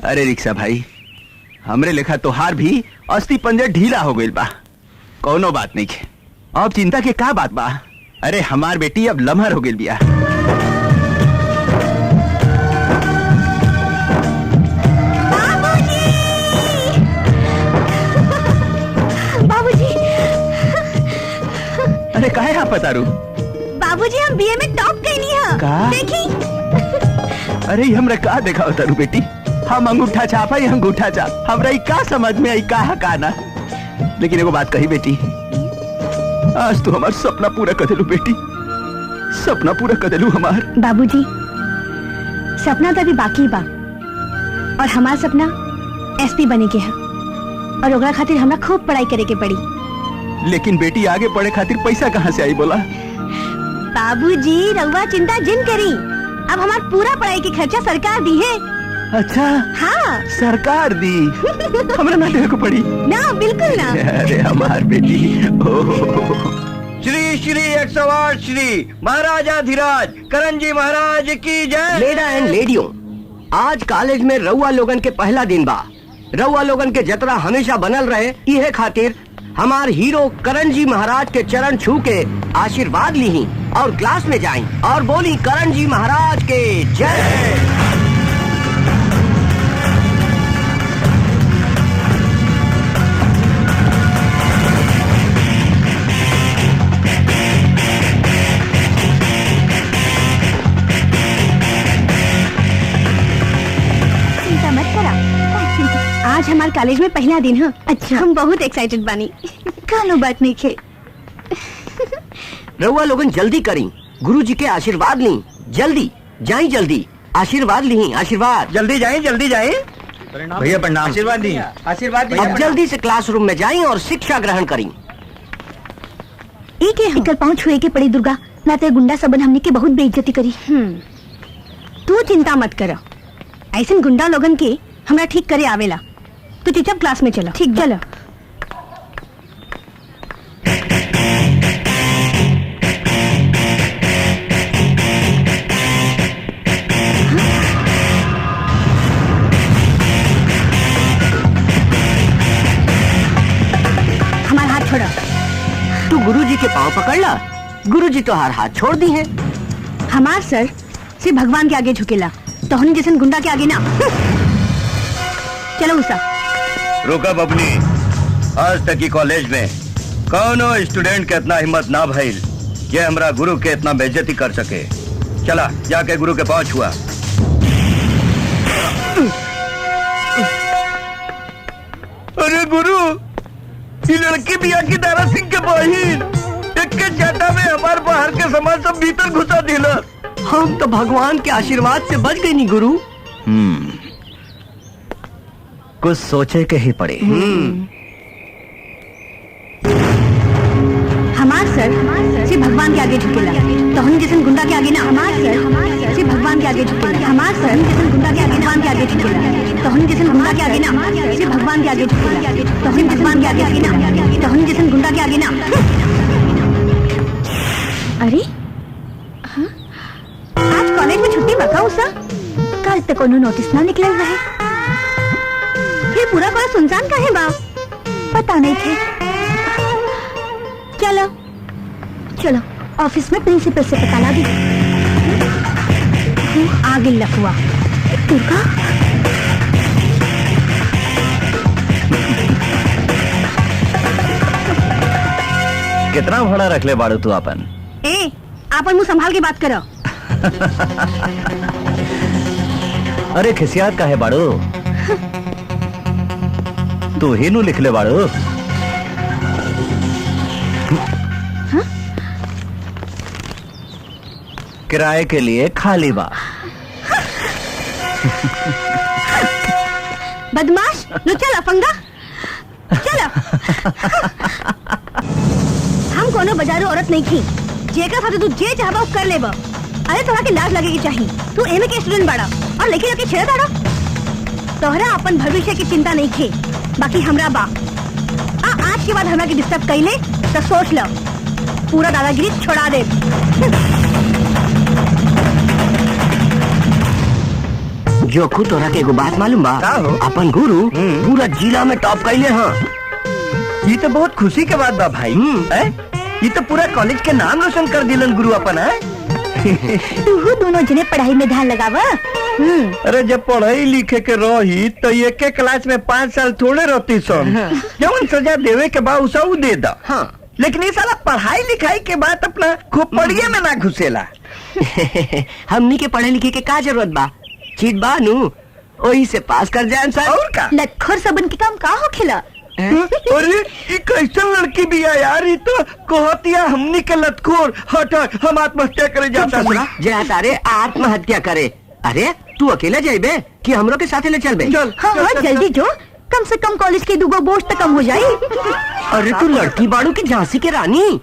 अरे रिक्शा भाई, हमरे लेखा तोहार भी अस्थि पंजर ढीला हो गइल बा। कौनो बात नहीं है, अब चिंता के का बात बा। अरे हमार बेटी अब लम्हर हो गइल बिया। बाबूजी, अरे काहे यहाँ पतारू? बाबूजी हम बीए में टॉप कैनी है। का? देखी। अरे हमरा का देखा तारू बेटी? हम अंगूठा छापा ही अंगूठा छाप, हमरा ई का समझ में आई का ना। लेकिन एगो बात कही बेटी, आज तू हमार सपना पूरा कर देलू बेटी, सपना पूरा कर देलू हमार। बाबूजी सपना तो अभी बाकी बा, और हमार सपना एसपी बने के है, और ओकरा खातिर हमरा खूब पढ़ाई करे के पड़ी। लेकिन बेटी आगे पढ़े खातिर पैसा कहाँ से आई बोला? बाबूजी रउआ चिंता जिन करी, अब हमार पूरा पढ़ाई के खर्चा सरकार दी है। अच्छा हाँ सरकार दी, हमरा ना देवे को पड़ी? ना बिल्कुल ना। अरे हमार बेटी। श्री श्री 108 श्री महाराजाधिराज करण जी महाराज की जय। लेडा एंड लेडियो, आज कॉलेज में रउआ लोगन के पहला दिन बा। रउआ लोगन के जतरा हमेशा बनल रहे, इहे खातिर हमार हीरो करण जी महाराज के चरण छू के आशीर्वाद ली और क्लास में जाई और बोली करण जी महाराज के जय। आज हमारे कॉलेज में पहला दिन है। अच्छा हम बहुत एक्साइटेड बानी। कानो बात नहीं खे। रउआ लोगन जल्दी करी, गुरुजी के आशीर्वाद ली। जल्दी जाई, जल्दी आशीर्वाद ली। आशीर्वाद जल्दी जाए जल्दी जाए। भैया प्रणाम। आशीर्वाद दी आशीर्वाद दी। अब जल्दी से क्लासरूम में जाई और शिक्षा ग्रहण करी। एक इकल पाँव छुए के पड़ी दुर्गा, ना ते गुंडा सबन हमने के बहुत बेइज्जती करी। तू चिंता मत करो, ऐसे गुंडा लोगन के हमरा ठीक करे आवेला। तू चुपचाप क्लास में चलो। ठीक चलो। हमारा हाथ छोड़ो। तू गुरुजी के पाँव पकड़ ला, गुरुजी तो हर हाथ छोड़ दी है। हमार सर सिर्फ भगवान के आगे झुकेला, तो हमने जैसे गुंडा के आगे ना। चलो उषा। रुका बबनी, आज तक की कॉलेज में कौनो स्टूडेंट के इतना हिम्मत ना भइल ये हमरा गुरु के इतना बेइज्जती कर सके। चला जाके गुरु के पाँव छुआ। अरे गुरु, ये लड़की बिया की दारा सिंह के बहिन एक के जाटा में हमार बाहर के सामान सब भीतर घुसा दिला। हम तो भगवान के आशीर्वाद से बच गए नी गुरु। कुछ सोचे के ही पड़े। हमार सर सिर्फ भगवान के आगे झुकेला, तो हम जैसे गुंडा के आगे ना। हमार सर सिर्फ भगवान के आगे झुकेला। हमार सर जैसे गुंडा के आगे भगवान के आगे झुकेला, तो हम जैसे गुंडा के आगे ना। सिर्फ भगवान के आगे झुकेला, तो हम भगवान के आगे ना। तो हम जैसे गुंडा के आगे ना। अरे हाँ? आज कॉलेज में छुट्टी बका उसा? कल तक कोनो नोटिस ना निकल रहे, फिर पूरा कॉलेज सुनसान काहे बा? पता नहीं थे। चलो चलो ऑफिस में प्रिंसिपल से पता लगी। आगे लखुआ दुर्गा। कितना भाड़ा रख ले बाड़ू तू अपन? ए आपन मुंह संभाल के बात करो। अरे खिसियात का है बाड़ू? तू ही नु लिख ले बाड़ू। किराए के लिए खाली बा। बदमाश लुच्चा लफंगा, चलो। हम कोनो बाजारू औरत नहीं थी, जेकर साथे तू जे चाहबा वो कर लेबा। अरे तोहरा के लाज लगेगी चाहिए, तू एमए के स्टूडेंट बाड़ा और लेके लेके छेड़ दाड़ा। तोहरा अपन भविष्य की चिंता नहीं थी, बाकी हमरा बा। आज के बाद हमरा के डिस्टर्ब कइले तो सोच लो, पूरा दादागिरी छोड़ा दे। जो खुद तोरा के एगो बात मालूम बा? का हो? अपन गुरु पूरा जिला में टॉप कैले हाँ। ये तो बहुत खुशी के बात बा भाई। ये तो पूरा कॉलेज के नाम रोशन कर दिलन गुरु अपन है। तू दोनों जने पढ़ाई में ध्यान लगावा। अरे जब पढ़ाई लिखे के रही तो एक क्लास में 5 साल थोड़े रहती सन। जवन सजा देवे के बाद उसा उ दे दा। हाँ। लेकिन ये साला पढ़ाई लिखाई के बाद अपना खूब पढ़िए में ना घुसेला। हमनी के पढ़े लिखे के का जरूरत बा? चीट बा नु वही से पास कर जाए सर। और का लटखोर सबन के काम का हो खिला। अरे ये कैसे लड़की भी है यार? ये तो कहतिया हमनी के लतखोर। हट हम आत्महत्या करे जाता है। जय तारे आत्महत्या करे। अरे तू अकेले जाइबे कि हमरो के साथ ले चलबे? चल हाँ हाँ जल्दी जो, कम से कम कॉलेज के दुगो बोझ तो कम हो जाए। अरे तू लड़की बाड़ू की झांसी के रानी।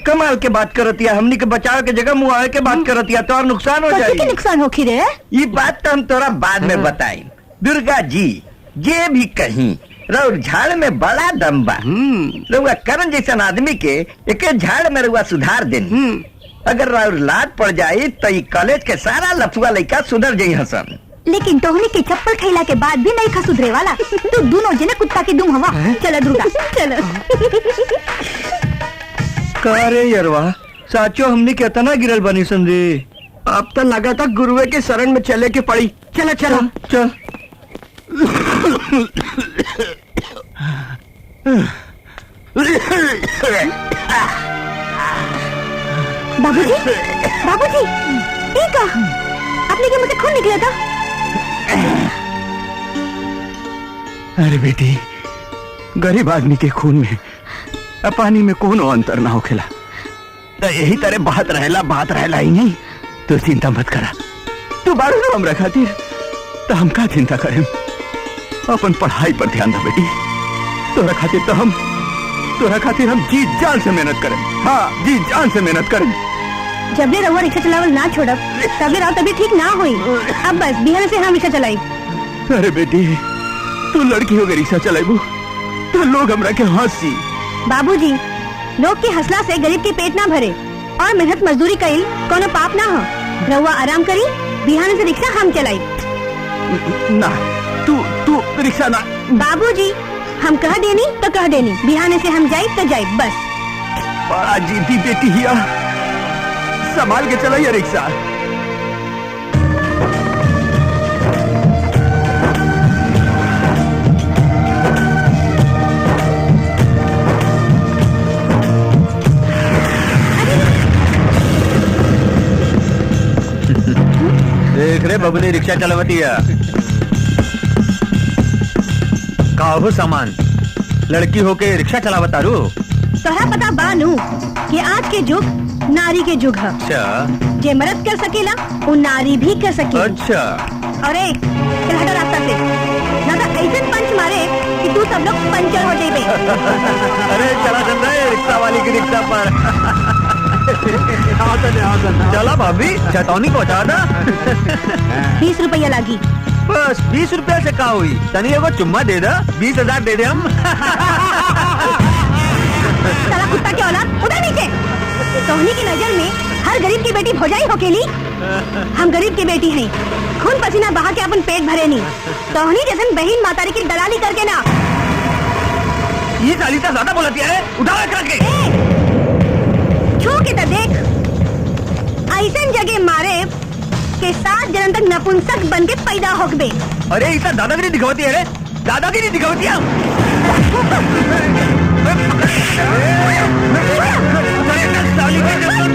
कमाल के बात करतिया। हमनी के बचाव के जगह मुआवे के बात करतिया तो और नुकसान हो कैसे के जाएगी। नुकसान हो खिरे? ये बात तो हम तोरा बाद में बताई। दुर्गा जी ये भी कहीं रउर झाड़ में बड़ा दम बा। रउआ करण जैसन आदमी के एक झाड़ में रउआ सुधार देनी। अगर रउर लाद पड़ जाये तो ये कॉलेज के सारा लफुआ लड़का सुधर जाई हसन। लेकिन तोहनी के चप्पल खैला के बाद भी नहीं खसुधरे वाला। तू दोनों जने कुत्ता की दुम हवा। चलो दुर्गा चलो। करे यरवा साचो हमनी के तना गिरल बनी सन रे। अब तो लगा था गुरुवे के शरण में चले के पड़ी। चलो चलो चल। बाबूजी बाबूजी ये का अपने के मुंह से खून निकला था। अरे बेटी, गरीब आदमी के खून में अब पानी में कोनो अंतर ना होखेला। तो यही तरह बात रहेला ही नहीं। तो चिंता मत करा। तू बाड़ू ना हमरा खातिर तो हम का चिंता करें। अपन पढ़ाई पर ध्यान दे बेटी। तोरा खातिर हम जी जान से मेहनत करें। हाँ जी जान से मेहनत करें। जब ले रहुआ रिक्शा चलावल ना छोड़ब तबे राव तभी ठीक ना हुई। अब बस बिहान से हम रिक्शा चलाई। अरे बेटी तू लड़की हो गई रिक्शा चलाबू तो लोग हमरा के हंसी। बाबूजी लोग के हंसला से गरीब के पेट ना भरे और मेहनत मजदूरी कईल कोनो पाप ना हो। रहुआ आराम करी, बिहान से रिक्शा हम चलाई। ना तू रिक्शा ना। बाबूजी हम कह देनी तो कह देनी, बिहान से हम जाए तो जाए बस। बड़ा जीती बेटी हिया, संभाल के चलाइए रिक्शा। देख रे बबली रिक्शा चलावती है। का हो सामान लड़की होके रिक्शा चलावता रू? तोहरा पता बानू कि आज के युग नारी के युग है। अच्छा जे मर्द कर सकेला वो नारी भी कर सकेला। अच्छा। अरे चल हटो रास्ता से, ना तो ऐसे पंच मारे कि तू सब लोग पंचर हो जाइबे। अरे चला चल रहे रिक्शा वाली की रिक्शा पर। चला भाभी चटौनी पहुँचा दा। 20 रुपया लागी। बस 20 रुपया से का हुई? तनी एगो चुम्मा दे दा, 20,000 दे दे हम। साला कुत्ता के औलाद उधर नीचे। तोहनी की नजर में हर गरीब की बेटी भौजाई होकेली। हम गरीब की बेटी हैं, खून पसीना बहा के अपन पेट भरे नहीं। तोहनी जैसन बहन मातारी की दलाली करके ना। ये साली तो ज्यादा बोलती है। उठाओ एकरा के। छू के तो देख, ऐसन जगह मारे के 7 जन्म तक नपुंसक बन के पैदा होकबे। अरे इतना दादागिरी दिखावती है रे, दादागिरी दिखावती है। साली के जन्म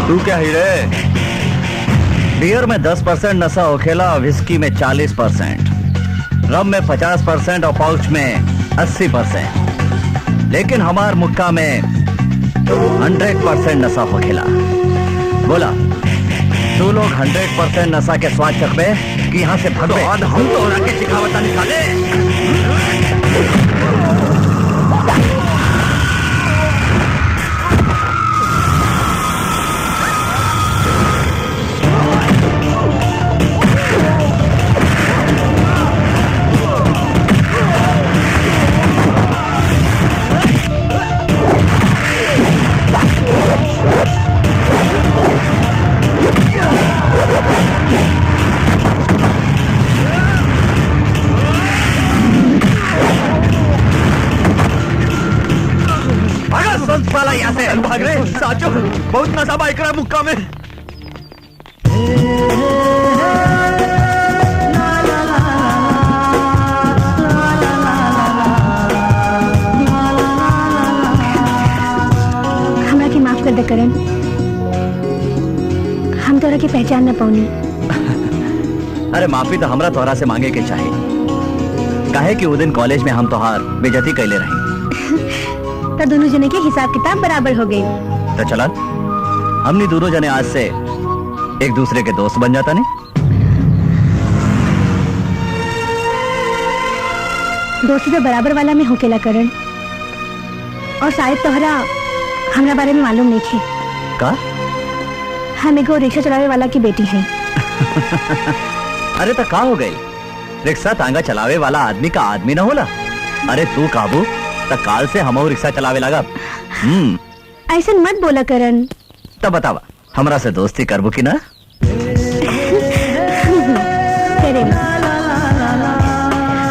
तू क्या ही रे? बियर में 10% नशा होखेला, विस्की में 40%, रम में 50% और पाउच में 80%, लेकिन हमार मुक्का में 100% नशा होखेला। बोला तू लोग 100% नशा के स्वाद चखबे कि यहाँ से भगबे। हम तो के सिखावता निकाले। वाला यहाँ से भाग रहे साचो बहुत नशा बाइक रहा मुक्का में। हमरा के माफ कर दे करण, हम तोरा की पहचान न पाऊनी। अरे माफी तो हमरा तोहरा से मांगे के चाहिए, काहे कि वो दिन कॉलेज में हम तोहार बेइज्जती कैले रही। तो दोनों जने के हिसाब किताब बराबर हो गए। तो चला हमने दोनों जने आज से एक दूसरे के दोस्त बन जाता नहीं। दोस्ती तो बराबर वाला में होकेला करण, और शायद तोहरा हमरा बारे में मालूम नहीं थी का? हम एगो रिक्शा चलावे वाला की बेटी है। अरे तो का हो गई, रिक्शा तांगा चलावे वाला आदमी का आदमी ना होला। अरे तू काबू तो काल से हम रिक्शा चलावे लगा। ऐसे मत बोला करण। तब बतावा हमरा से दोस्ती करबू की ना? करेला।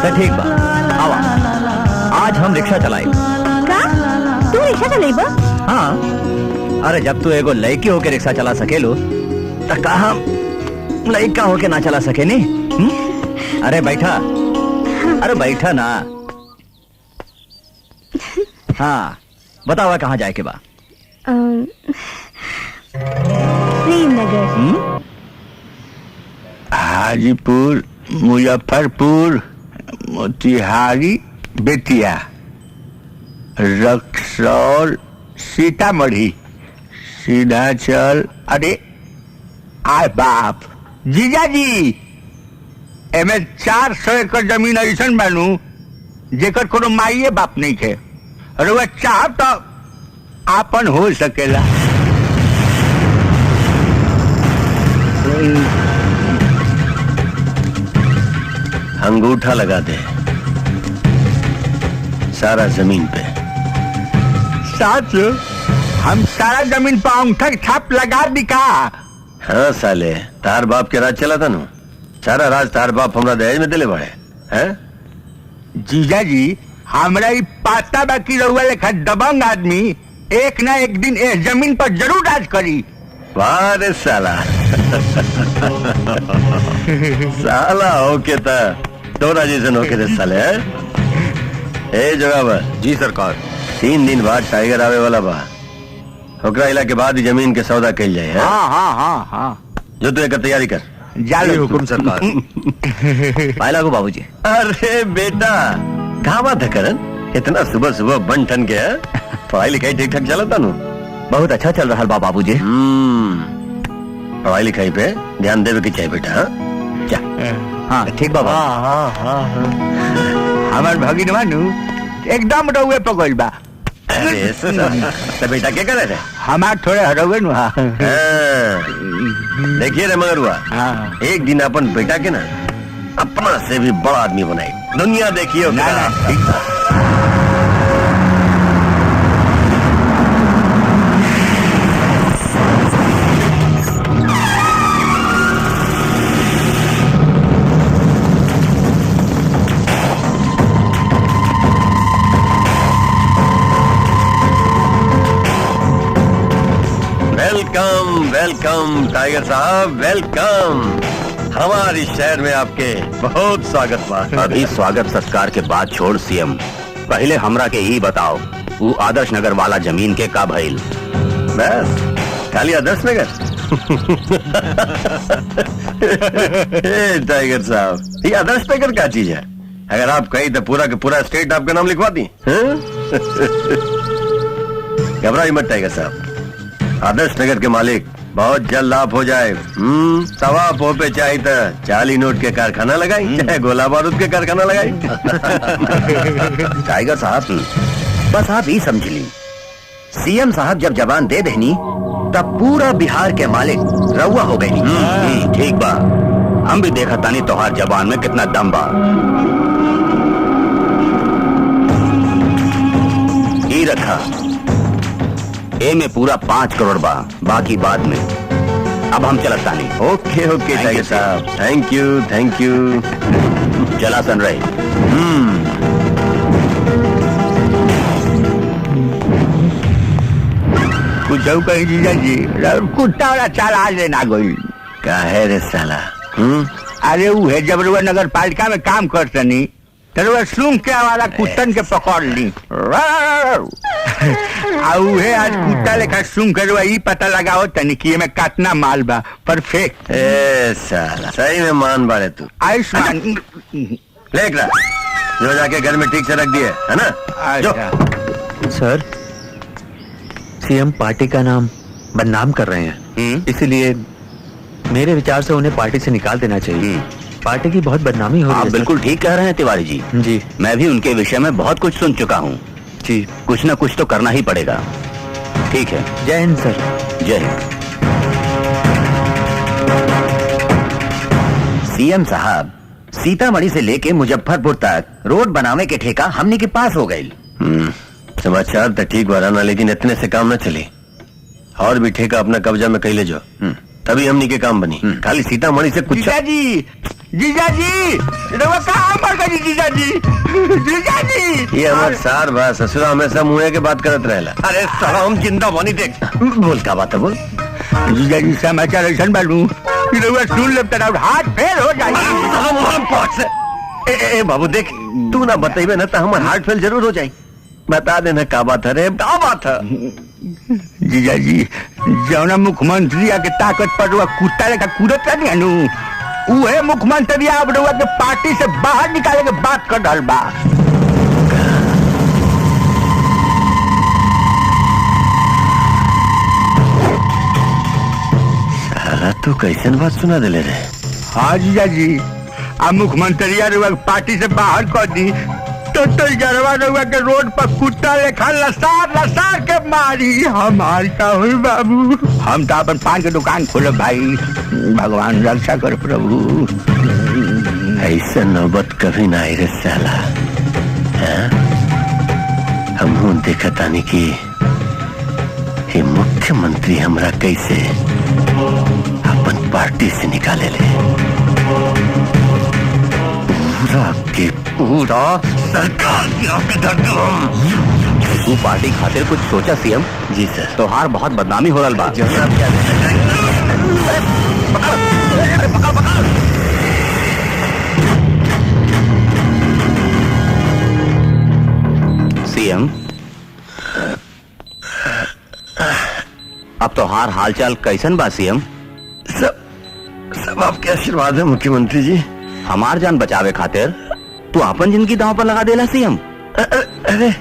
तो ठीक बा, आवा आज हम रिक्शा चलाई। का? तू रिक्शा चलाइबा? हाँ, अरे जब तू एगो लड़की होके रिक्शा चला सकेलो तो का हम लड़का होके ना चला सके नी? अरे बैठा, अरे बैठा ना। हाँ बतावा कहाँ जाए के बा? प्रेमनगर। हाजीपुर, मुजफ्फरपुर, मोतिहारी, बेतिया, रक्सौल, सीतामढ़ी, सीधा चल। अरे आय बाप, जीजा जी एमे 400 एकड़ जमीन ऐसा बनू जेकर कोनो माइये बाप नहीं थे। अरे वह चाह तो आपन हो सकेला। अंगूठा लगा दे सारा जमीन पे। साथ हम सारा जमीन पर अंगूठा की छाप लगा दी का? हाँ साले, तार बाप के राज चला था नु, सारा राज तार बाप हमरा दहेज में दिले बड़े हैं। जीजा जी हमरा ई पाता बाकी रहुआ लेखा दबंग आदमी एक ना एक दिन इस जमीन पर जरूर राज करी। वाह रे साला। साला होके ता तोरा जैसन होके रे साले। ए जोगावर जी सरकार। 3 दिन बाद टाइगर आवे वाला बा, ओकरा इला के बाद ही जमीन के सौदा कइल जाए। हाँ हाँ हाँ हाँ, जो तू एकर तैयारी कर। जाले हुकुम सरकार। पाए लागू बाबूजी। अरे बेटा कहाँ बात है करण, इतना सुबह सुबह बन ठन के? पढ़ाई लिखाई ठीक ठाक चलता नु? बहुत अच्छा चल रहा बा बाबूजी। पढ़ाई लिखाई पे ध्यान देवे के चाहिए बेटा। क्या? हाँ ठीक बाबा। हाँ हाँ हाँ, हमार भगिन मानू एकदम रहुए पकड़ बा। अरे तो बेटा क्या करे थे? हमार थोड़े हरवे नु। हाँ देखिए रे मगर हुआ, हाँ। एक दिन अपन बेटा के ना अपना से भी बड़ा आदमी बनाए, दुनिया देखिए। ना ना ठीक बा। वेलकम वेलकम टाइगर साहब, वेलकम। हमारे शहर में आपके बहुत स्वागत बा। अभी स्वागत सत्कार के बाद छोड़ सीएम, पहले हमरा के ही बताओ वो आदर्श नगर वाला जमीन के का भइल? बस खाली आदर्श नगर। टाइगर साहब ये आदर्श नगर क्या चीज है? अगर आप कहीं तो पूरा के पूरा स्टेट आपका नाम लिखवा दी। घबराइए मत टाइगर साहब, आदर्श नगर के मालिक बहुत जल्द आप हो जाए। तवा पो पे चाहे तो 40 नोट के कारखाना लगाई, चाहे गोला बारूद के कारखाना लगाई। टाइगर साहब, बस आप ही समझ ली, सीएम साहब जब जबान दे देनी तब पूरा बिहार के मालिक रउआ हो गई। ठीक बा, हम भी देखा तानी तोहार जबान में कितना दम बा। ई रखा, ए में पूरा 5 करोड़ बा, बाकी बाद में। अब हम चलत तानी। ओके ओके टाइगर साहब, थैंक यू थैंक यू। चला सन रहे। कुछ कहीं जीजा जी, कुत्ता वाला चाल आज लेना गई। काहे रे साला? अरे वो है जब रुआ नगर पालिका में काम करतनी तो सुन के वाला कुत्तन के पकड़ ली। है आज कुत्ता लेखा सुन के रुआ ई पता लगाओ तनी कि में कितना माल बा। परफेक्ट। ए साला, सही में मान बारे तू। आयुष्मान लेक रहा जो जाके घर में ठीक से रख दिए है ना। जो सर, सीएम पार्टी का नाम बदनाम कर रहे हैं, इसीलिए मेरे विचार से उन्हें पार्टी से निकाल देना चाहिए। पार्टी की बहुत बदनामी हो रही है। आप बिल्कुल ठीक कह रहे हैं तिवारी जी। जी, मैं भी उनके विषय में बहुत कुछ सुन चुका हूँ। जी, कुछ न कुछ तो करना ही पड़ेगा। ठीक है, जय हिंद सर। जय हिंद। सीएम साहब, सीतामढ़ी से लेके मुजफ्फरपुर तक रोड बनावे के ठेका हमने के पास हो गई। समाचार तो ठीक बराना, लेकिन इतने से काम न चले। और भी ठेका अपना कब्जा में कैले जो, तभी हमनी के काम बनी। खाली सीतामढ़ी से कुछ। जीजा जी, जीजा जी, रुआ कहाँ मर गई जीजा जी? जीजा जी, ये हमारे सार बा ससुरा हमेशा मुँह के बात करत रहेला। अरे साला हम जिंदा बनी देख। बोल का बात है, बोल। जीजा जी समाचार ऐसा बालू रुआ सुन ले तेरा हाथ फेल हो जाएगी। ए बाबू देख, तू ना बताइबे ना तो हमारा हार्ट फेल जरूर हो जाए। बता देना का बात है रे, का बात है? जीजा जी, जौना मुख्यमंत्री के ताकत पर रुआ कुत्ता लेकर कूदत नहीं अनु, उहे मुख्यमंत्री अब रुआ के पार्टी से बाहर निकाले के बात कर रहा बा। साला तू कैसन बात सुना दिले रे? हाँ जीजा जी, अब मुख्यमंत्री रुआ पार्टी से बाहर कर दी तो गरवा रुआ के रोड पर कुत्ता लेखा लसार लसार के मारी। हमार का हुई बाबू, हम तो अपन पान के दुकान खोले भाई। भगवान रक्षा कर प्रभु। ऐसा नौबत कभी ना आई रे साला। हम देखा तानी कि ये मुख्यमंत्री हमरा कैसे अपन पार्टी से निकाले ले। पूरा के पूरा सरकार तू पार्टी खातिर कुछ सोचा सीएम? जी सर। तोहार बहुत बदनामी हो रहा बा। सीएम, अब तोहार हालचाल कैसन बा सीएम? सब आपके आशीर्वाद है मुख्यमंत्री जी। हमार जान बचावे खातिर तू अपन जिंदगी दांव पर लगा देला सीएम। अरे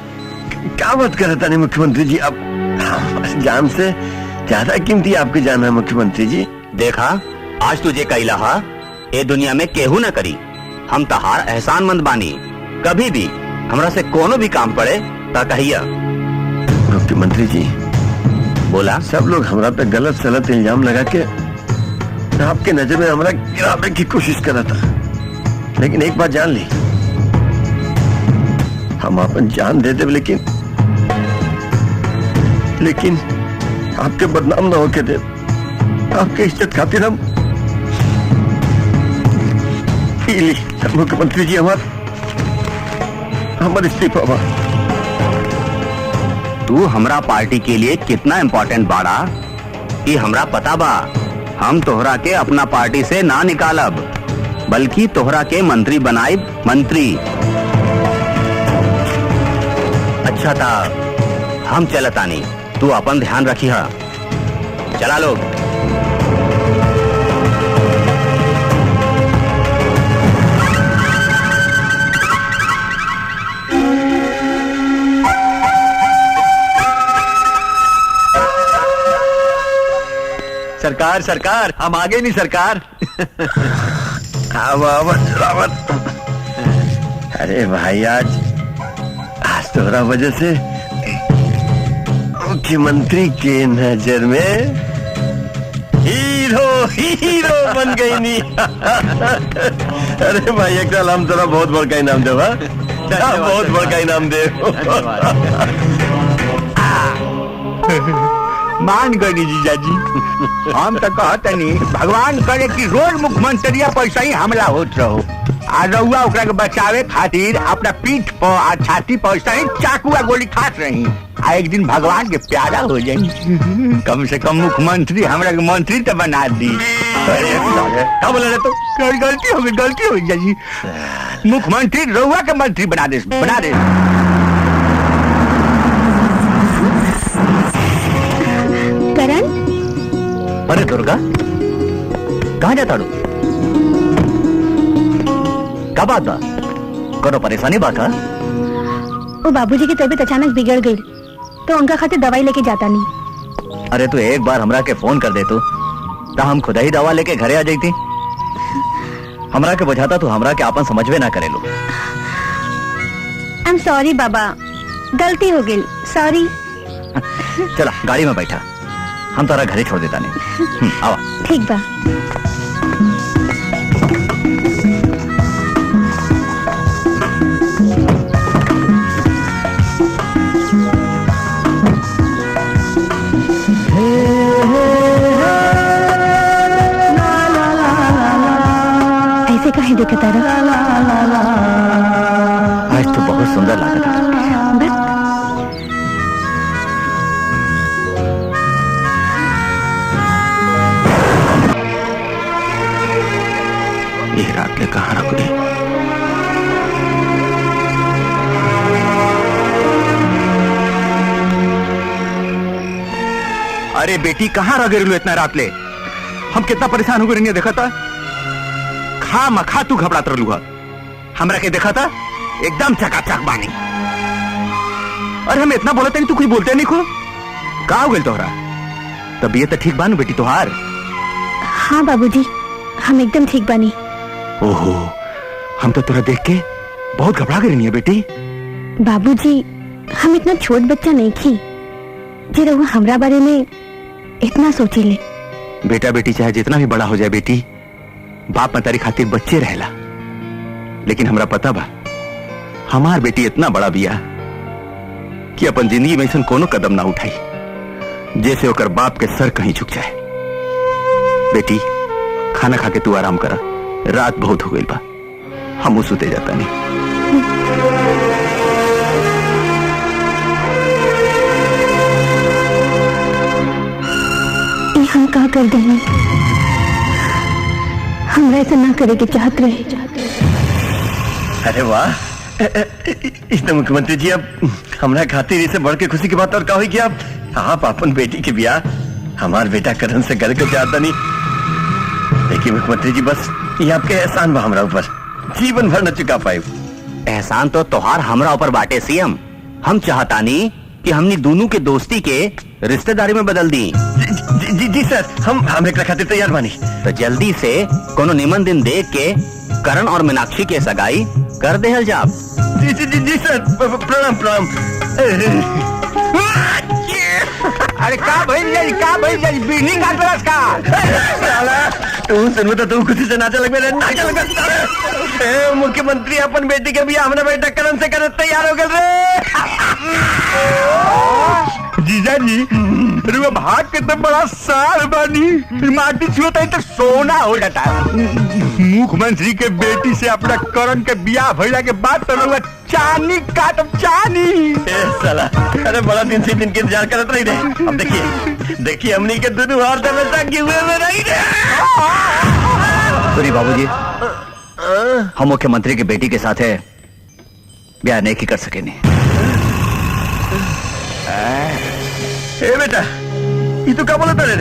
क्या बात कर रहे थे मुख्यमंत्री जी? अब जान से ज्यादा कीमती आपकी जान है मुख्यमंत्री जी। देखा, आज तुझे कैला हा ये दुनिया में केहू न करी। हम तहार एहसानमंद बानी। कभी भी हमरा से कोनो भी काम पड़े ता कहिया। मुख्यमंत्री जी, बोला। सब लोग हमरा पे गलत सलत इल्जाम लगा के आपके नजर में हमरा गिराने की कोशिश कर रहा था, लेकिन एक बात जान ली, हम अपन जान दे दे, लेकिन आपके बदनाम ना होके दे। आपके इज्जत खातिर हम मुख्यमंत्री जी हमारे इस्तीफा बा। तू हमरा पार्टी के लिए कितना इम्पोर्टेंट बाड़ा ये हमरा पता बा। हम तोहरा के अपना पार्टी से ना निकालब, बल्कि तोहरा के मंत्री बनाइब। मंत्री। अच्छा था, हम चलतानी, तू अपन ध्यान रखी हा। चला लोग। सरकार सरकार हम आगे नहीं सरकार। रावत। अरे भाई आज तोरा वजह से मुख्यमंत्री के नजर में हीरो बन गई नी। अरे भाई एक साल हम तोरा बहुत बड़का इनाम दे, बहुत बड़का इनाम दे। मान गई जीजाजी, हम तो कहते नहीं भगवान करे कि रोज मुख्यमंत्री पैसा ही हमला होत रहो आ रउआ ओकरा के बचावे खातिर अपना पीठ पर आ छाती पर ऐसा ही चाकू आ गोली खात रही आ एक दिन भगवान के प्यारा हो जाए। कम से कम मुख्यमंत्री हमरा के मंत्री तो बना दी। क्या बोला रे तू? गलती हो गई जीजाजी, मुख्यमंत्री रउआ के मंत्री बना दे। करण, अरे दुर्गा कहाँ जाता डू? क्या बात बा? कोनो परेशानी बा का? वो बाबूजी की तबीयत अचानक बिगड़ गई तो उनका खातिर दवाई लेके जाता नहीं। अरे तू एक बार हमरा के फोन कर दे तो हम खुदा ही दवा लेके घरे आ जाती। हमरा के बुझाता तू हमरा के आपन समझवे ना करे लो। आई एम सॉरी बाबा, गलती हो गई, सॉरी। चला गाड़ी में बैठा, हम तारा घरे छोड़ देता नहीं। आवा। ठीक बा। ऐसे काहे देखता रहा? आज तो बहुत सुंदर लगता है। ये रात ले कहाँ रख दी? अरे बेटी कहाँ रह गई इतना रात ले? हम कितना परेशान हो गए देखा था। खा मखा तू घबरात रहलू है, हमरा के देखा था एकदम चकाचक बानी। अरे हम इतना बोलते नहीं, तू कुछ बोलते नहीं। का हो गई तोहरा? तबीयत तो ठीक बानू बेटी तोहार? हाँ बाबूजी, हम एकदम ठीक बानी। ओहो, हम तो तोरा देख के बहुत घबरा गई है बेटी। बाबूजी, हम इतना छोट बच्चा नहीं थी जे रहुआ हमरा बारे में इतना सोची ले। बेटा बेटी चाहे जितना भी बड़ा हो जाए बेटी, बाप मतारी खातिर बच्चे रहेला। लेकिन हमरा पता बा हमार बेटी इतना बड़ा बिया कि अपन जिंदगी में ऐसा कोनो कदम ना उठाई जैसे ओकर बाप के सर कहीं झुक जाए। बेटी खाना खा के तू आराम करा, रात बहुत हो गई बा, हम सुते जाता नहीं। हम कहा कर देंगे, हमरा ऐसा ना करे के चाहत रहे। अरे वाह, इसने मुख्यमंत्री जी अब हमरा खातिर इसे बढ़ के खुशी की बात और क्या हुई कि आप अपन बेटी के ब्याह हमार बेटा करण से कर के चाहता नहीं। देखिए मुख्यमंत्री जी, बस ये आपके एहसान बा हमरा ऊपर, जीवन भर न चुका पाए। एहसान तो तोहार हमरा ऊपर बाटे सीएम। हम चाहता नहीं कि हमनी दोनों के दोस्ती के रिश्तेदारी में बदल दी। जी सर, हम एक खातिर तैयार बानी। तो जल्दी से कोनो निमन दिन देख के करण और मीनाक्षी के सगाई कर देहल जाब। जी सर, प्रणाम। अरे का भइल जाई बीनी का तरस का तू सुन तो तू खुशी से नाचे लगे। मुख्यमंत्री अपन बेटी के बियाह हमने बेटा करण से करे तैयार हो गए रे। जीजा जी, रुआ भाग के तो बड़ा साल बानी, माटी छुता है तो सोना हो जाता है। मुख्यमंत्री के बेटी से अपना करण के बियाह भइला के बाद तो रुआ चानी काटब चानी। साला, अरे बड़ा दिन से दिन के इंतजार करत रही रे। अब देखिए हमनी के दोनों हाथ में टांगे हुए में रही रे। सॉरी बाबूजी, हम मुख्यमंत्री की बेटी के साथ है ब्याह नहीं कर सके नहीं। ए बेटा, ये तो क्या बोलता रे?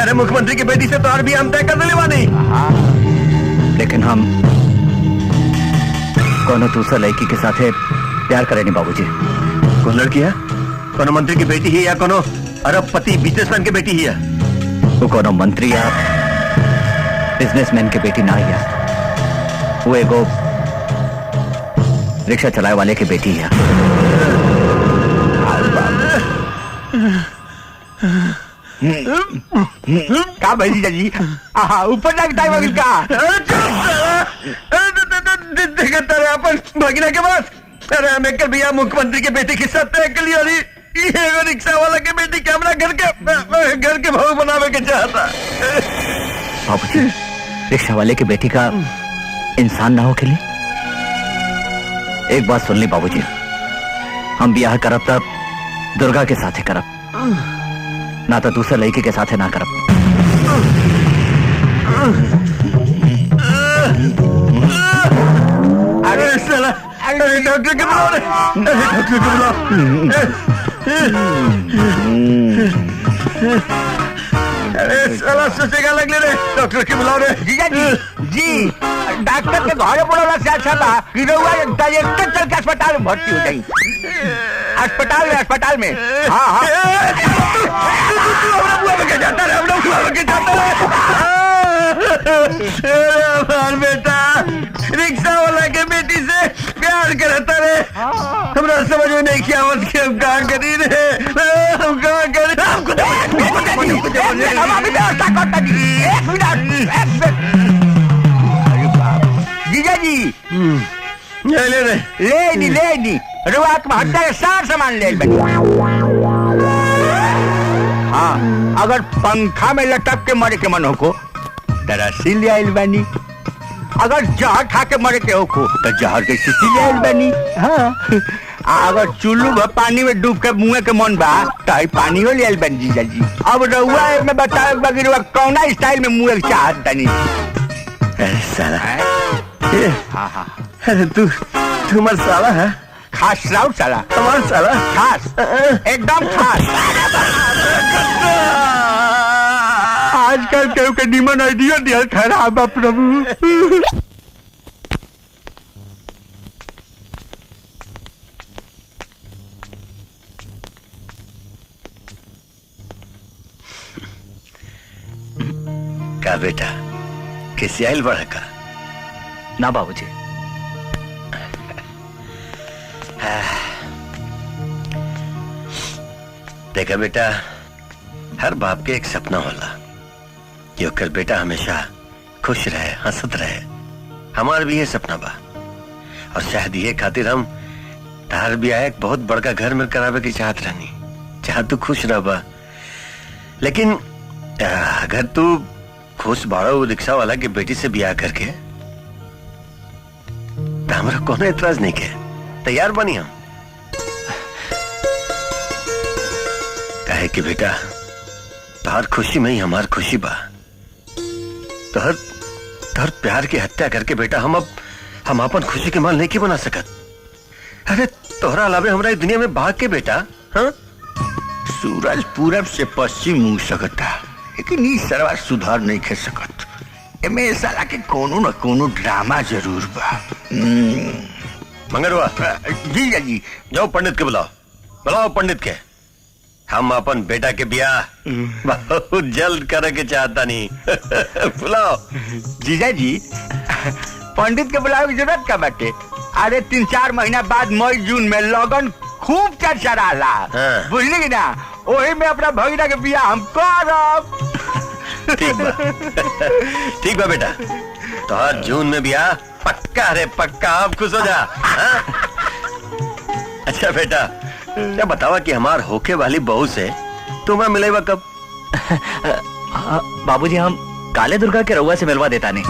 अरे मुख्यमंत्री की बेटी से तो और भी हम तय कर देने वाले, लेकिन हम कोनो दूसरा लड़की के साथ प्यार करें नहीं बाबूजी। कौन लड़की है? कोनो मंत्री की बेटी है या कोनो अरबपति बिजनेसमैन की बेटी है? वो कोनो मंत्री या बिजनेसमैन के बेटी ना या वो एगो रिक्शा चलाए वाले की बेटी है। का भाई जीजा जी ऊपर लगता है वकील का देखता रहे अपन भगीना के पास। अरे हमें कल भैया मुख्यमंत्री के बेटे के साथ तय कर लिया। ये रिक्शा वाला के बेटी के हमरा घर के भाव बनावे के चाहता। बाबूजी, रिक्शा वाले की बेटी का इंसान ना हो के लिए एक बात सुन ली बाबूजी, हम ब्याह करब तब दुर्गा के साथे करब, ना तो दूसरे लड़की के साथे ना करब। अरे साला, अरे डॉक्टर के बुलाओ रे, अरे डॉक्टर के बुलाओ। अरे साला सोचेगा लगले रे, डॉक्टर के बुलाओ रे। जीजा जी डॉक्टर के घरे बोला से अच्छा था कि रउआ डायरेक्ट चल के अस्पताल में भर्ती हो जाई। अस्पताल में हाँ हाँ हमरा बुआ के जाता रे, हमरा बुआ के जाता रे। हमार बेटा रिक्शा वाला के बेटी से प्यार करता रे। हमरा समझ में नहीं किया मत कि हम कहाँ करी रे, हम कहाँ करी। जीजा जी ले ले रुआ आत्महत्या के सार सामान ले बनी। हाँ अगर पंखा में लटक के मरे के मन हो को दरअसल ले आइल बनी। अगर जहर खा के मरे के हो को तो जहर के शीशी ले आइल बनी। हाँ अगर चुल्लू पानी में डूब के मुँह के मन बा तो पानी हो ले आइल बनी जीजा जी। अब रउआ में बताए बगैर कौना स्टाइल में मुँह चाहत तनी। साला हाँ अरे तू मर साला है खास राउत साला हमार साला खास एकदम खास। आजकल केहू के निमन आइडिया दिया खराब बा प्रभु। का बेटा किसी आइल बड़ा का ना बाबूजी, देखा बेटा हर बाप के एक सपना होला कि ओकर बेटा हमेशा खुश रहे हंसत रहे। हमार भी ये सपना बा और शायद ये खातिर हम तार भी आए बहुत बड़का घर में करावे की चाहत रहनी, चाह तू खुश रह बा। लेकिन अगर तू खुश बाड़ो रिक्शा वाला के बेटी से ब्याह करके तो हमारा कोनो एतराज नहीं के, तैयार बनी हम। कहे कि बेटा तोहर खुशी में ही हमार खुशी बा। तोहर प्यार की हत्या करके बेटा हम अपन खुशी के माल नहीं के बना सकत। अरे तोहरा अलावे हमारा दुनिया में भाग के बेटा। हाँ सूरज पूरब से पश्चिम मुंह सकता लेकिन ई सरवा सुधार नहीं कर सकत। एमे साला के कोनो न कोनो ड्रामा जरूर बा। मंगरवा जी जी जाओ पंडित के बुलाओ पंडित के। हम अपन बेटा के ब्याह बहुत जल्द करे के चाहता नहीं। बुलाओ जीजा जी पंडित के बुलावे की जरूरत का बाटे। अरे 3-4 महीना बाद मई जून में लगन खूब चर्चा रहा। हाँ। बुझली कि ना, वही में अपना भगीना के ब्याह हम करब। ठीक बा बेटा, तो हर जून में ब्याह पक्का रे पक्का। आप खुश हो जा। हाँ? अच्छा बेटा क्या बतावा कि हमार होके वाली बहू से तुम्हें मिलेगा कब? बाबूजी हम काले दुर्गा के रउआ से मिलवा देता नहीं।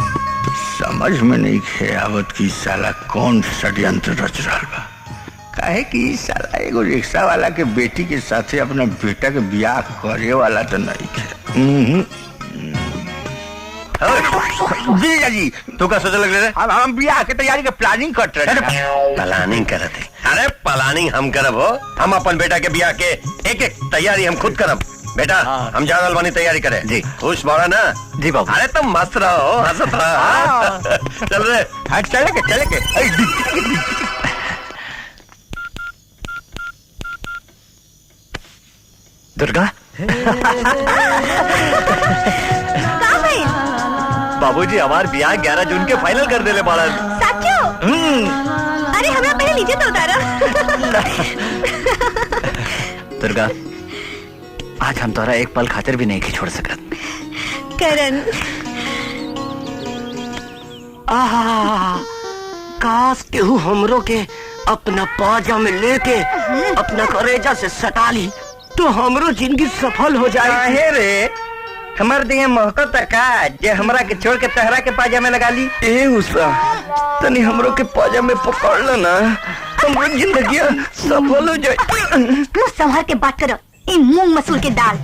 समझ में नहीं खे आवत की साला कौन षड्यंत्र रच रहा बा। काहे कि साला एगो रिक्शा वाला के बेटी के साथे अपना बेटा के ब्याह करे वाला तो नहीं खे। जी तू क्या सोचे लग रहे थे? हम ब्याह के तैयारी के प्लानिंग कर रहे। प्लानिंग कर रहे थे? अरे प्लानिंग हम करब हो। हम अपन बेटा के ब्याह के एक एक तैयारी हम खुद करब। बेटा हम जा रहल बानी तैयारी करे। जी खुश बाड़ा ना? जी बाबू। अरे तुम मस्त रहो हंसत रहो। चल रे। हाँ चले के दुर्गा का भइल? बाबूजी हमार ब्याह 11 जून के फाइनल कर देले बाड़न। साचो? अरे हमरा पहले नीचे तो उतारा। दुर्गा, आज हम तोरा एक पल खातिर भी नहीं की छोड़ सकत। करण, काश केहू हमरो के अपना पाजा में लेके अपना करेजा से सटा ली तो हमरो जिंदगी सफल हो जाए। काहे रे हमार दिए महको तका जे हमरा के छोड़ के तहरा के पाजा में लगा ली। ए उषा, तनी हमरो के पाजा में पकड़ ल ना, हमरो जिंदगी सफल हो जाए। मुंह संभाल के बात करो, ये मूंग मसूर के दाल।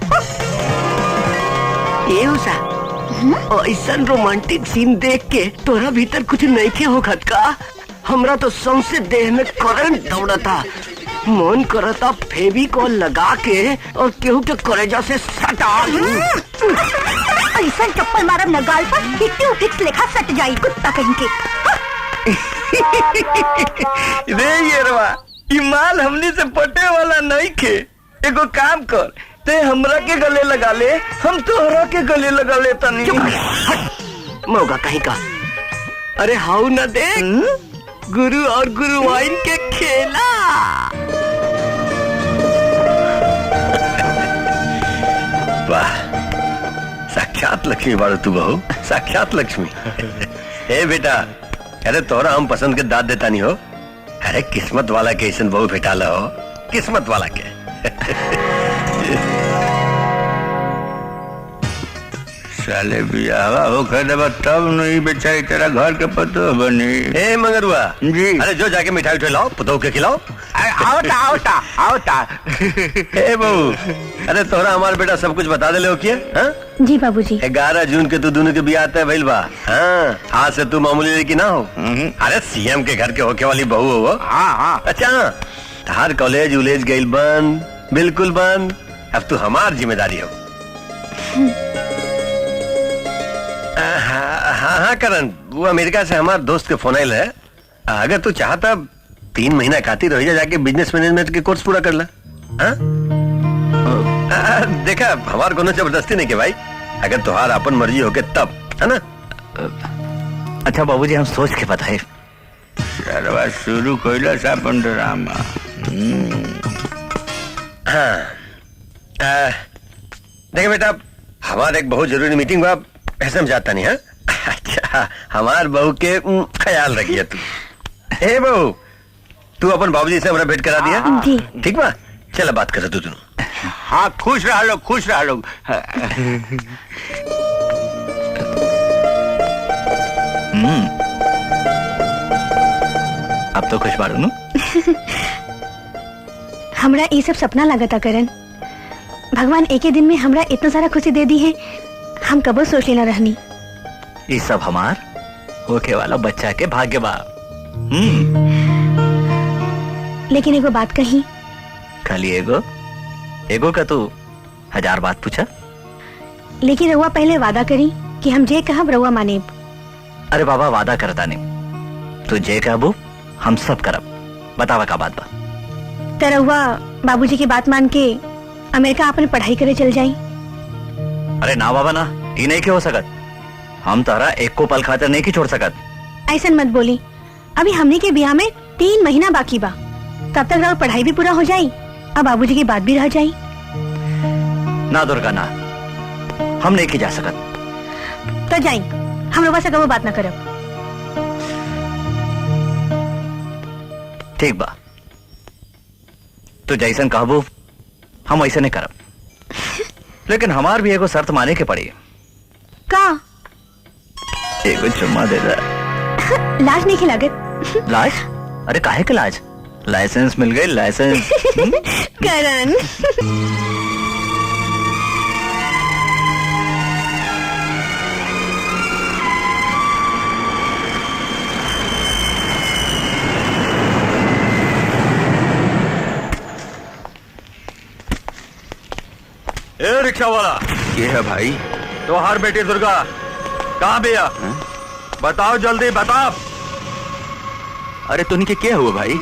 ए उषा, ऐसा रोमांटिक सीन देख के तोरा भीतर कुछ नहीं के होखत का? हमरा तो सौंसे देह में करंट दौड़ता, मन करता फेविकॉल लगा के और केहू के करेजा से सटा लूं। ऐसा चप्पल मारब न गाल पर हिट्टी फिक्स लेखा सट जाई कुत्ता कहीं के। रे येरवा, ई माल हमनी से पटे वाला नहीं खे। एगो काम कर, ते हमरा के गले लगा ले, हम तोहरा के गले लगा ले तनी। मौका कहीं का। अरे हाउ न देख, गुरु और गुरुवाइन के खेला। वाह, साक्षात लक्ष्मी बाड़ू तू बहू, साक्षात लक्ष्मी। ए बेटा, अरे तोरा हम पसंद के दाद देता नहीं हो। अरे किस्मत वाला के ऐसन बहू भेटाला हो, किस्मत वाला के। साले बियाह हो देबा तब नहीं बेचारी तेरा घर के पतो बनी। ए मंगरुआ जी। अरे जो जाके मिठाई उठाई लाओ, पुतोह के खिलाओ। आओता। ए बहू, अरे तोरा हमार बेटा सब कुछ बता दे ले हो किया? हाँ? जी बाबूजी। 11 जून के तू दोनों के बियाह तय भइल बा। हाँ, आज से तू मामूली लड़की ना हो। अरे सीएम के घर के होके वाली बहू हो वो। हाँ। अच्छा, तार कॉलेज उलेज गइल बंद, बिल्कुल बंद। अब तू हमार जिम्मेदारी हो। हाँ करण, वो अमेरिका से हमार दोस्त के फोन आयल है। अगर तू चाहता 3 महीना खातिर रह जाके बिजनेस मैनेजमेंट के कोर्स पूरा कर ला। हाँ? देखा, हमार कोनो जबरदस्ती नहीं के भाई, अगर तुहार अपन मर्जी होके तब, है ना? अच्छा बाबूजी, हम सोच के बताए। शुरू कइला सा अपन ड्रामा। हाँ, देखे बेटा, हमारे एक बहुत जरूरी मीटिंग बा, ऐसे में जाता नहीं है। अच्छा, हमार बहू के ख्याल रखिए तू। ए बहू, तू अपन बाबूजी से हमारा भेंट करा दिया? जी। ठीक बा, चल बात कर तू दोनों। हाँ, खुश रह लो, खुश रह लो। अब तो खुश बाड़ू नु? हमरा ये सब सपना लगता करण। भगवान एक ही दिन में हमरा इतना सारा खुशी दे दी है, हम कबो सोच लेना रहनी। ये सब हमार होके वाला बच्चा के भाग्य बा। लेकिन एगो बात कही। खाली एगो का तू 1000 बात पूछा। लेकिन रउआ पहले वादा करी कि हम जे कहब रउआ मानेब। अरे बाबा, वादा करता नहीं, तू जे कहबू हम सब करब। बतावा का बात बा? त रउआ बाबूजी की बात मान के अमेरिका अपन पढ़ाई करे चल जाई। अरे ना बाबा ना, ये नहीं के हो सकत। हम तारा एक को पल खातिर नहीं की छोड़ सकत। ऐसा मत बोली, अभी हमने के ब्याह में 3 महीना बाकी बा। तब तक रउआ पढ़ाई भी पूरा हो जाई और बाबूजी की बात भी रह जाई। ना दुर्गा ना, हम नहीं की जा सकत। तो जाई, हम रउआ से कबो बात ना करब। ठीक बा, तू जैसन कहबू हम ऐसे नहीं करब। लेकिन हमार भी एगो शर्त माने के पड़ी। का? एगो चुम्मा दे दे। लाज नहीं खिलागत। लाज? अरे काहे के लाज? लाइसेंस मिल गई, लाइसेंस। करण। ए रिक्शा वाला, ये है भाई। तोहार बेटी दुर्गा कहाँ भैया? बताओ जल्दी बताओ। अरे तुनी के क्या हुआ भाई?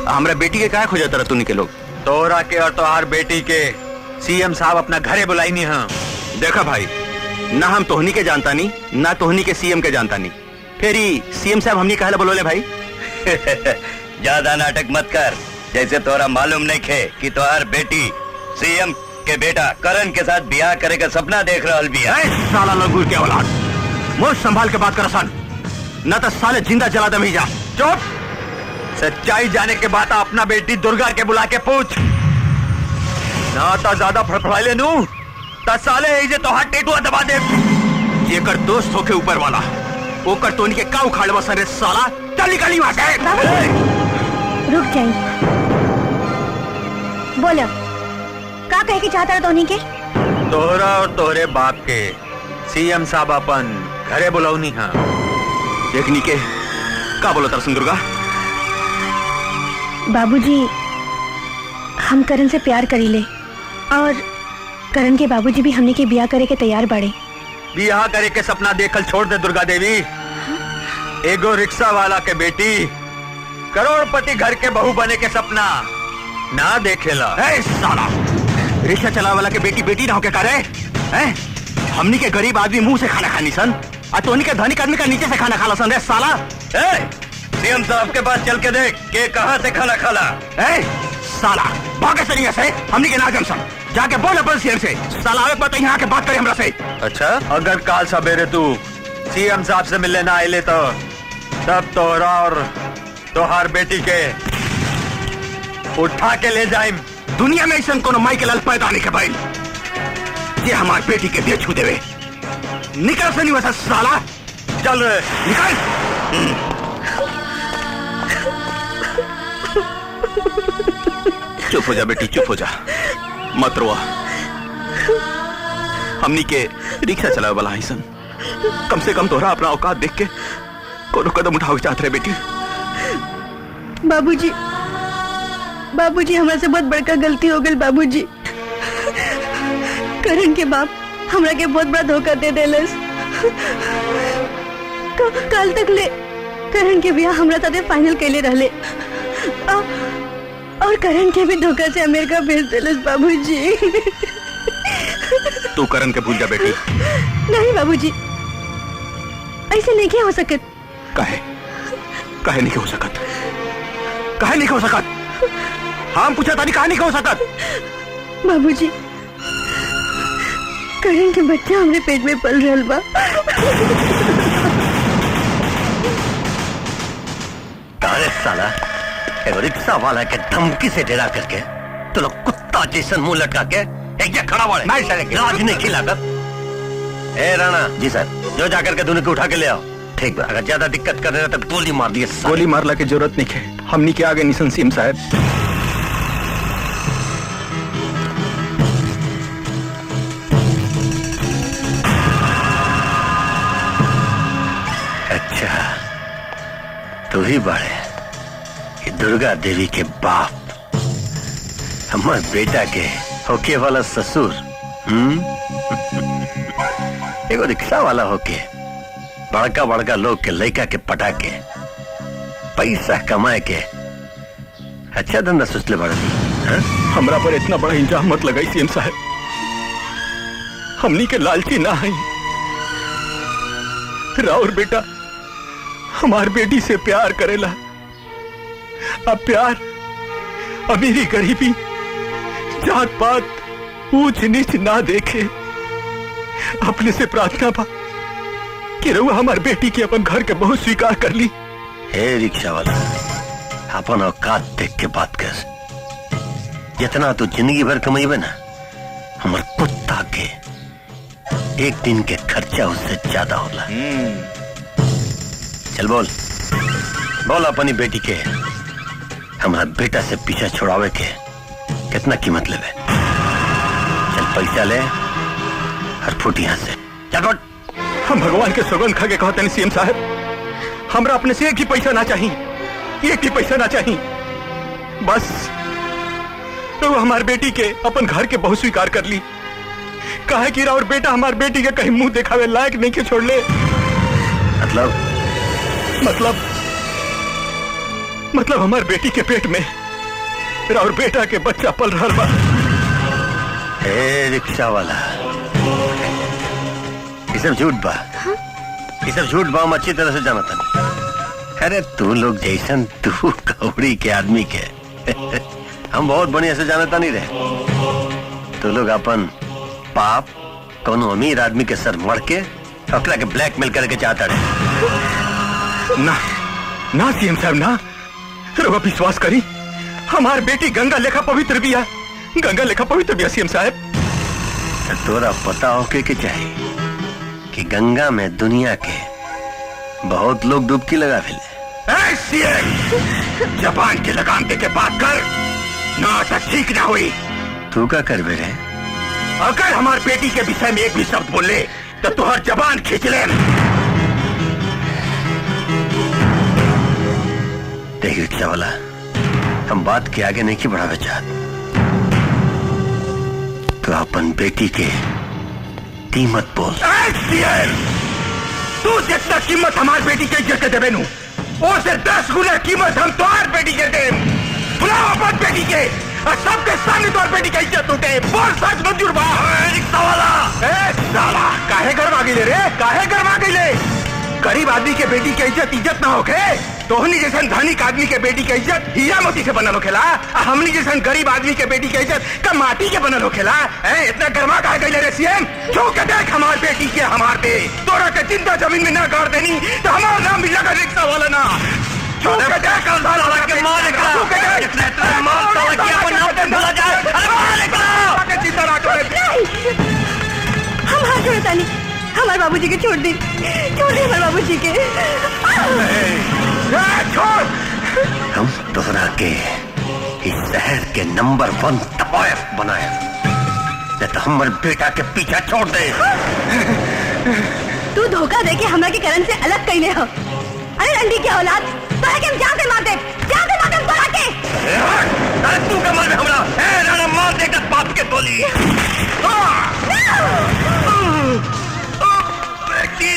हमरा बेटी के क्या खोजा तरह तुनी के लोग? तोरा के और तोहार बेटी के सीएम साहब अपना घरे बुलाई नहीं हाँ। देखा भाई, ना हम तोहनी के जानता नहीं, ना तोहनी के सीएम के जानता नहीं, फिर ही सीएम साहब हमने कहला बोलोले भाई। ज्यादा नाटक मत कर, जैसे तोरा मालूम नहीं खे कि तोहार बेटी सीएम के बेटा करण के साथ ब्याह करे का सपना देख रहल बिया। साला लंगूर के औलाद, मुंह संभाल के बात कर सन, न तो साले जिंदा जला दम ही जा। चुप, सच्चाई जाने के बाद अपना बेटी दुर्गा के बुला के पूछ, ना तो ज्यादा फड़फड़ाइले नू ता साले ऐसे तो हाथ टेटुआ दबा दे। जेकर दोस्त होके ऊपर वाला ओकर तोनी के का उखाड़ बसन रे साला। चल निकली वहां से। रुक जाइए, बोलो का कहे के चाहता है तोनी के? तोहरा और तोहरे बाप के सीएम साहब अपन घरे बुलाऊनी हाँ। देखनी के का बोलो तरसन दुर्गा? बाबूजी, हम करण से प्यार करीले और करण के बाबूजी भी हमने के ब्याह करे के तैयार बाड़े। ब्याह करे के सपना देखल छोड़ दे दुर्गा देवी। एगो रिक्शा वाला के बेटी करोड़पति घर के बहू बने के सपना ना देखेला। साला रिक्शा चला वाला के बेटी बेटी ना होके करे हैं? हमनी के गरीब आदमी मुंह से खाना खानी सन, और तोनी के धनिक आदमी का नीचे से खाना खाला सन रे साला। सीएम साहब के पास चल के देख के कहां से खाना खाला। साला भागे सरिया से हमनी के नाजम सन, जाके बोल अपन सीएम से साला आवे पता यहाँ के बात करे हमरा से। अच्छा, अगर काल सवेरे तू सीएम साहब से मिलने ना आइले तो तब तोहरा और तोहार बेटी के उठा के ले जाइम। दुनिया में ऐसा कोनो माई के लाल पैदा नहीं के भाई ये हमार बेटी के दिए छू देवे। निकल से नहीं वैसा साला, चल रे निकल। चुप हो जा बेटी, चुप हो जा, मत रोआ। हमनी के रिक्शा चलावे वाला है सन, कम से कम तोहरा अपना औकात देख के कोनो कदम उठावे चाहत रहे बेटी। बाबूजी, बाबूजी हमरा से बहुत बड़का गलती हो गई बाबूजी। करण के बाप हमरा के बहुत बड़ा धोखा दे देलस। कल तक ले करण के ब्याह हमरा साथे फाइनल कैले रहले और करण के भी धोखा से अमेरिका भेज देलस बाबूजी। तू करण के भूल जा बेटी। नहीं बाबूजी, ऐसे नहीं क्या हो सकत। काहे नहीं हो सकत? काहे नहीं हो सकत? हम पूछा तानी काहे नहीं हो सकत? बाबूजी, करण के बच्चा हमरे पेट में पल रहल बा। अरे साला, एगो रिक्शा वाला के धमकी से डरा करके तो लोग कुत्ता जैसन मुंह लटका के एक जगह खड़ा वाले लाज नहीं खिलाकर। ए राणा जी सर, जो जाकर के दोनों को उठा के ले आओ। ठीक बा, अगर ज्यादा दिक्कत कर रहे तो गोली मार दिए। गोली मारला की जरूरत नहीं है, हमनी के आगे निशन सीएम साहब। अच्छा, तू ही बड़े ये दुर्गा देवी के बाप, हमार बेटा के होके वाला ससुर। एगो रिक्शा वाला होके बड़का बड़का लोग के लड़का के पटा के पैसा कमाए के अच्छा धंधा सोचले बड़ा। हमरा पर इतना बड़ा इंजाम मत लगाई सीएम साहब, हमनी के लालची ना है। राउर बेटा हमार बेटी से प्यार करेला, अब प्यार अमीरी गरीबी जात पात ऊंच नीच ना देखे। अपने से प्रार्थना बा कि रहुआ हमार बेटी के अपन घर के बहुत स्वीकार कर ली। हे रिक्शा वाला, अपन औकात देख के बात कर। जितना तू जिंदगी भर कमाईबे ना, हमार कुत्ता के एक दिन के खर्चा उससे ज्यादा होला। चल बोल बोल, अपनी बेटी के हमारा बेटा से पीछा छुड़ावे के कितना कीमत लेवे? चल पैसा ले और फुट यहाँ से। चल फुट। हम भगवान के सौगंध खा के कहते हैं सीएम साहब, हमरा अपने से एक ही पैसा ना चाहिए, एक ही पैसा ना चाहिए। बस तो हमारे बेटी के अपन घर के बहुत स्वीकार कर ली। कहा कि और बेटा हमारे बेटी के कहीं मुंह दिखावे लायक नहीं के छोड़ ले। मतलब हमारे बेटी के पेट में और बेटा के बच्चा पल रहा बा। ए रिक्शा वाला, ये सब झूठ बा। ये सब झूठ बा, हम अच्छी तरह से जानता नहीं। अरे तू लोग जैसन तू कौड़ी के आदमी के हम बहुत बढ़िया से जानता नहीं रहे। तू लोग अपन पाप कोनो अमीर आदमी के सर मर के ओकरा के ब्लैकमेल करके चाहता रहे। ना ना सीएम साहब ना, रउआ विश्वास करी, हमार बेटी गंगा लेखा पवित्र बिया, गंगा लेखा पवित्र बिया सीएम साहब। तोरा पता होके के चाहिए कि गंगा में दुनिया के बहुत लोग डुबकी लगावेले। जबान की लगाम दे के बात कर, ना तो ठीक ना हुई। तू क्या कर बे रे? अगर हमार बेटी के विषय में एक भी शब्द बोले तो तुहर जबान खींच ले। देख रिक्शा वाला, हम बात के आगे नहीं की बढ़ावे चाहत। तो अपन बेटी के कीमत बोल। तू जितना कीमत हमार बेटी के इज्जत के देवे नू, उससे 10 गुना कीमत हम तुम्हार बेटी के दे। बुलाओ अपन बेटी के और सबके सामने तुम्हार बेटी का इज्जत उठे। बोल सच मंजूर बा? रिक्शा वाला, साला काहे गरमा गईले रे, काहे गरमा गईले? गरीब आदमी के बेटी के इज्जत ना होके, तोहनी जैसन धनिक आदमी के बेटी के इज्जत हीरा मोती से बनल होखेला, हमनी जैसन गरीब आदमी के बेटी के इज्जत का माटी के बनल होखेला। इतना गरमा काहे गईले रे सीएम? छू के देख हमार बेटी के, हमार पे तोरा के जिंदा जमीन में ना गाड़ देनी तो हमारा नाम भी लगा रिक्शा वाला ना। छू के देख, साला के मार निकला, छू के देख, इतना मार साला के अपन नाम पे भूला जाए। अरे मार निकला के जिंदा ना करे। हम हाथ जोड़ता नहीं, हमारे बाबूजी के छोड़ दी, छोड़ दी हमारे बाबूजी के। छोड़। हम तोहरा के इस शहर के नंबर 1 तवायफ बनाए, नहीं तो हमारे बेटा के पीछा छोड़ दे। तू धोखा दे के हमरा के करण से अलग कईले हो। अरे रंडी की औलाद, तोरा के हम जान से मार दे, जान से मार दे तोरा के। अरे तू का मार हमरा, ए राणा मार देगा बाप के टोली। बेटी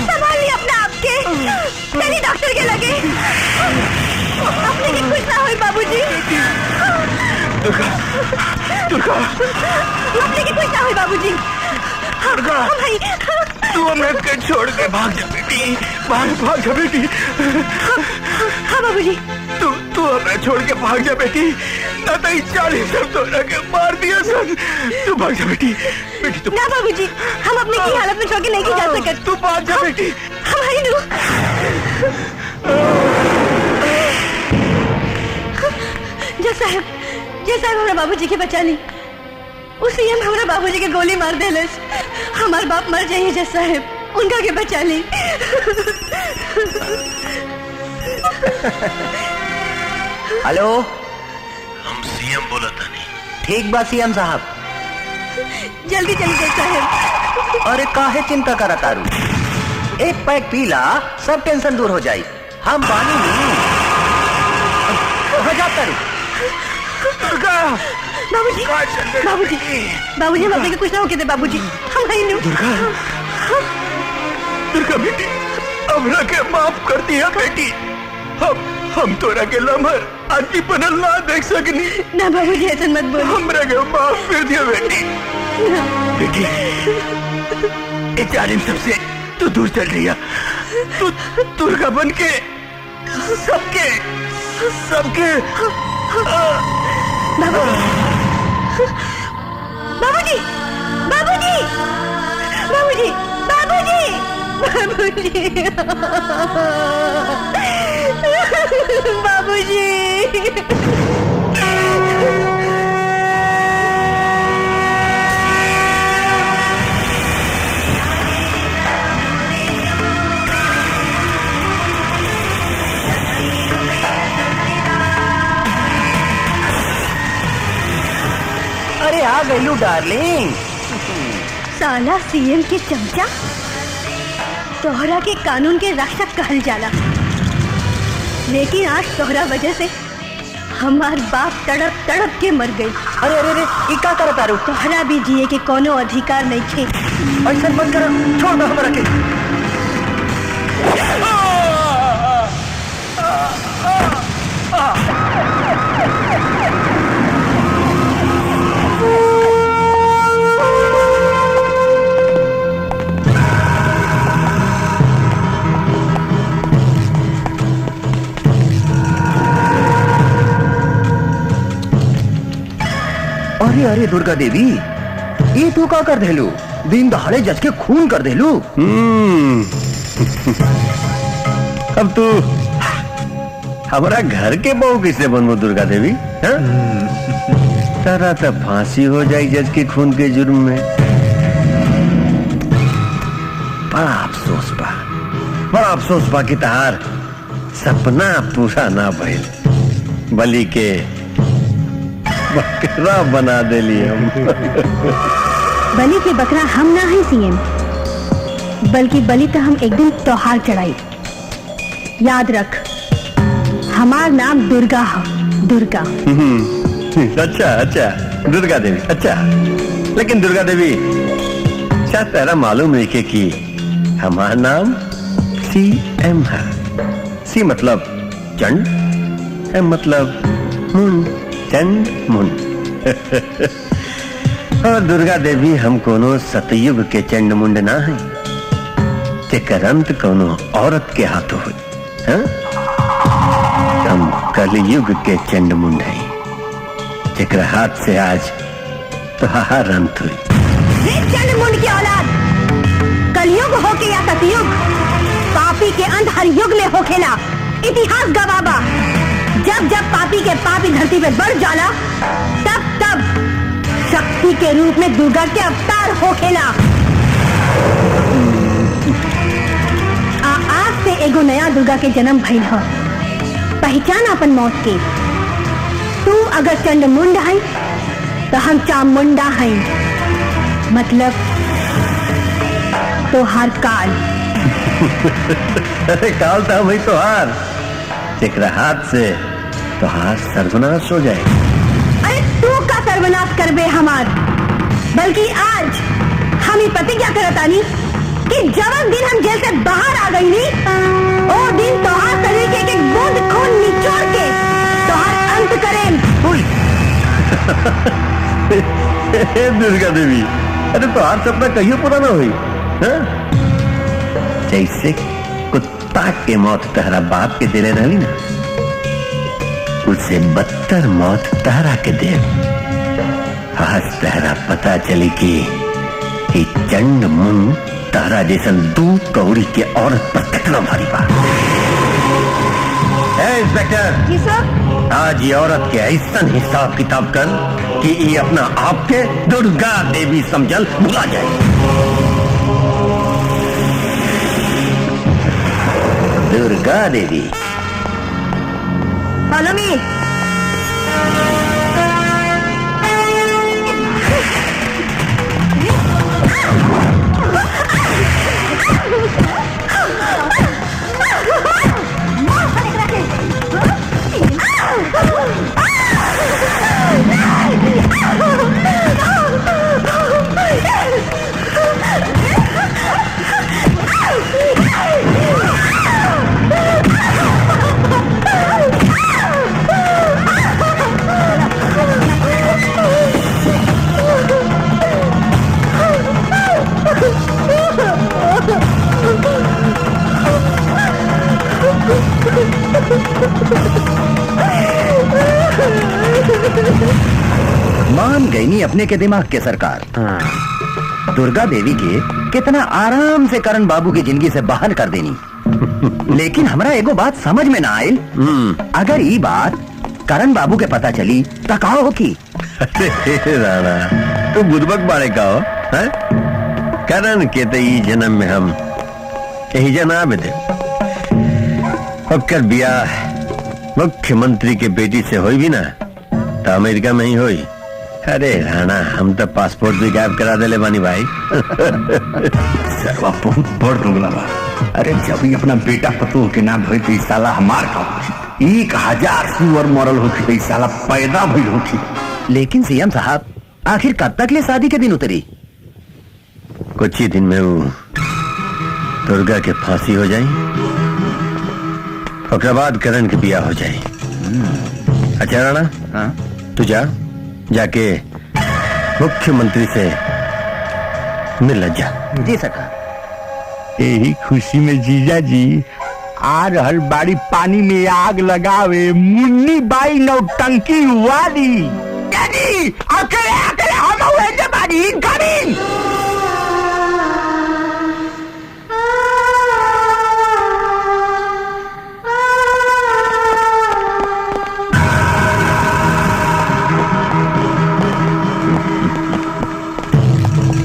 संभालिए अपने आप के, चलिए डॉक्टर के लगे। अपने की कुछ ना हो बाबूजी। दुर्गा, दुर्गा, अपने की कुछ ना हो बाबूजी। दुर्गा, तू हमें के छोड़ के भाग जा बेटी, भाग जा बेटी। हाँ बाबूजी। तू हमें छोड़ के भाग जा बेटी, ना तो 40 सब तो के मार दिया सन। तू भाग जा बेटी, बेटी तू। ना बाबूजी, हम अपने की हालत में छोड़ के नहीं जा सकते। तू भाग जा बेटी। हम आई नू। जज साहब हमारा बाबूजी के बचा ली, उसी हम हमारा बाबूजी के गोली मार दे। हमार बाप मर जाइए जज साहब, उनका के बचा ली। हेलो, हम सीएम बोला था नहीं। ठीक बा सीएम साहब। जल्दी चलिए जज साहब। अरे काहे चिंता करा तारू, एक पैक पीला, सब टेंशन दूर हो जाई। हम पानी नहीं हो जाता रू। बाबूजी, बाबूजी, बाबूजी हम अपने के कुछ ना होके दे बाबूजी, हम आई नू। दुर्गा बेटी, हमरा के माफ कर दिया बेटी। हम तोरा के लम्हर आदमी बनल ना देख सकनी। ना बाबूजी ऐसा मत बोलो। हमरा के माफ कर दिया बेटी। बेटी, इस जालिम सबसे तू दूर चल रही है। तू दुर्गा बन के सबके बाबूजी, बाबूजी, बाबूजी, बाबूजी, बाबूजी, बाबूजी। अरे आ गईलू डार्लिंग। साला सीएम के चमचा, तोहरा के कानून के रक्षक कहल जाला, लेकिन आज तोहरा वजह से हमार बाप तड़प तड़प के मर गई। अरे अरे अरे ई का करत आरू? तोहरा भी जिए के कोनो अधिकार नहीं थे। ऐसा मत कर, छोड़ दो हमरा के। अरे अरे दुर्गा देवी, ये तू का कर देलू? दिन दहाड़े जज के खून कर देलू। अब तू हमारा घर के बहू किससे बनबो दुर्गा देवी? तारा तो फांसी हो जाए जज के खून के जुर्म में। बड़ा अफसोस बा कि तहार सपना पूरा ना भइल, बलि के बकरा बना देली हम। बलि के बकरा हम ना है सीएम, बल्कि बलि तो हम एक दिन त्योहार चढ़ाई। याद रख, हमार नाम दुर्गा है, दुर्गा। अच्छा दुर्गा देवी, अच्छा। लेकिन दुर्गा देवी, शायद तेरा मालूम है कि हमारा नाम CM है। सी मतलब चंड, M मतलब मुंड, चंड मुंड। और दुर्गा देवी, हम कोनो सतयुग के चंड मुंड ना है, जेकर अंत कोनो औरत के हाथों हुई। हम कलयुग के चंड मुंड है, जेकर हाथ से आज तुहार अंत हुई। चंड मुंड की औलाद, कलयुग हो के या सतयुग, पापी के अंत हर युग में होखेला। इतिहास गवाबा, जब जब पापी के पापी धरती पे बढ़ जाला, तब तब शक्ति के रूप में दुर्गा के अवतार होखेला। आज से एगो नया दुर्गा के जन्म भइल ह। पहचान अपन मौत के। तू अगर चंड मुंड है तो हम चामुंडा हैं, मतलब तोहार काल। अरे काल था भाई तोहार, जेकरा हाथ से तोहार सर्वनाश हो जाए। अरे तू का सर्वनाश करबे हमार, बल्कि आज हम ही प्रतिज्ञा करतानी कि जवन दिन हम जेल से बाहर आ गई नी, ओ दिन तोहार शरीर के एक बूंद खून निचोड़ के तोहार अंत करें। दुर्गा देवी, अरे तोहार सपना कहियो पूरा ना हुई। जैसे कुत्ता के मौत तहरा बाप के दिले रही ना, उससे बदतर मौत तहरा के दे। आज तहरा पता चली कि चंड मुंड तहरा जैसन दूध कौड़ी के औरत पर कितना भारी बा। इंस्पेक्टर जी सर। आज ये औरत के ऐसा हिसाब किताब कर कि ये अपना आप के दुर्गा देवी समझल भुला जाए। Durga Devi, follow me. मान गई नहीं अपने के दिमाग के सरकार। दुर्गा देवी के कितना आराम से करण बाबू की जिंदगी से बाहर कर देनी। लेकिन हमरा एगो बात समझ में ना आयल, अगर ये बात करण बाबू के पता चली तो का हो की? राणा, तू बुदबक बाड़े का हो? करण के तो ई जन्म में हम यही जनाब दे। ओकर ब्याह मुख्यमंत्री के बेटी से होई भी ना तो अमेरिका में ही होई। अरे राणा, हम तो पासपोर्ट भी गायब करा देले बानी भाई। सरवा बहुत बड़ दुगला बा। अरे जब ही अपना बेटा पतोह के नाम होई तो साला हमार का 1000 सुअर मरल होती साला पैदा भइल होती। लेकिन सीएम साहब आखिर कब तक ले शादी के दिन उतरी? कुछ ही दिन में वो दुर्गा के फांसी हो जाए, उसके बाद करण के ब्याह हो जाए। अच्छा राणा, हाँ तू जाके मुख्यमंत्री से मिल जा। जी सरकार। यही खुशी में जीजा जी आ रहल बाड़ी पानी में आग लगावे मुन्नी बाई नौटंकी वाली। डैडी अकेले अकेले हम हुए बाड़ी इनकमिंग।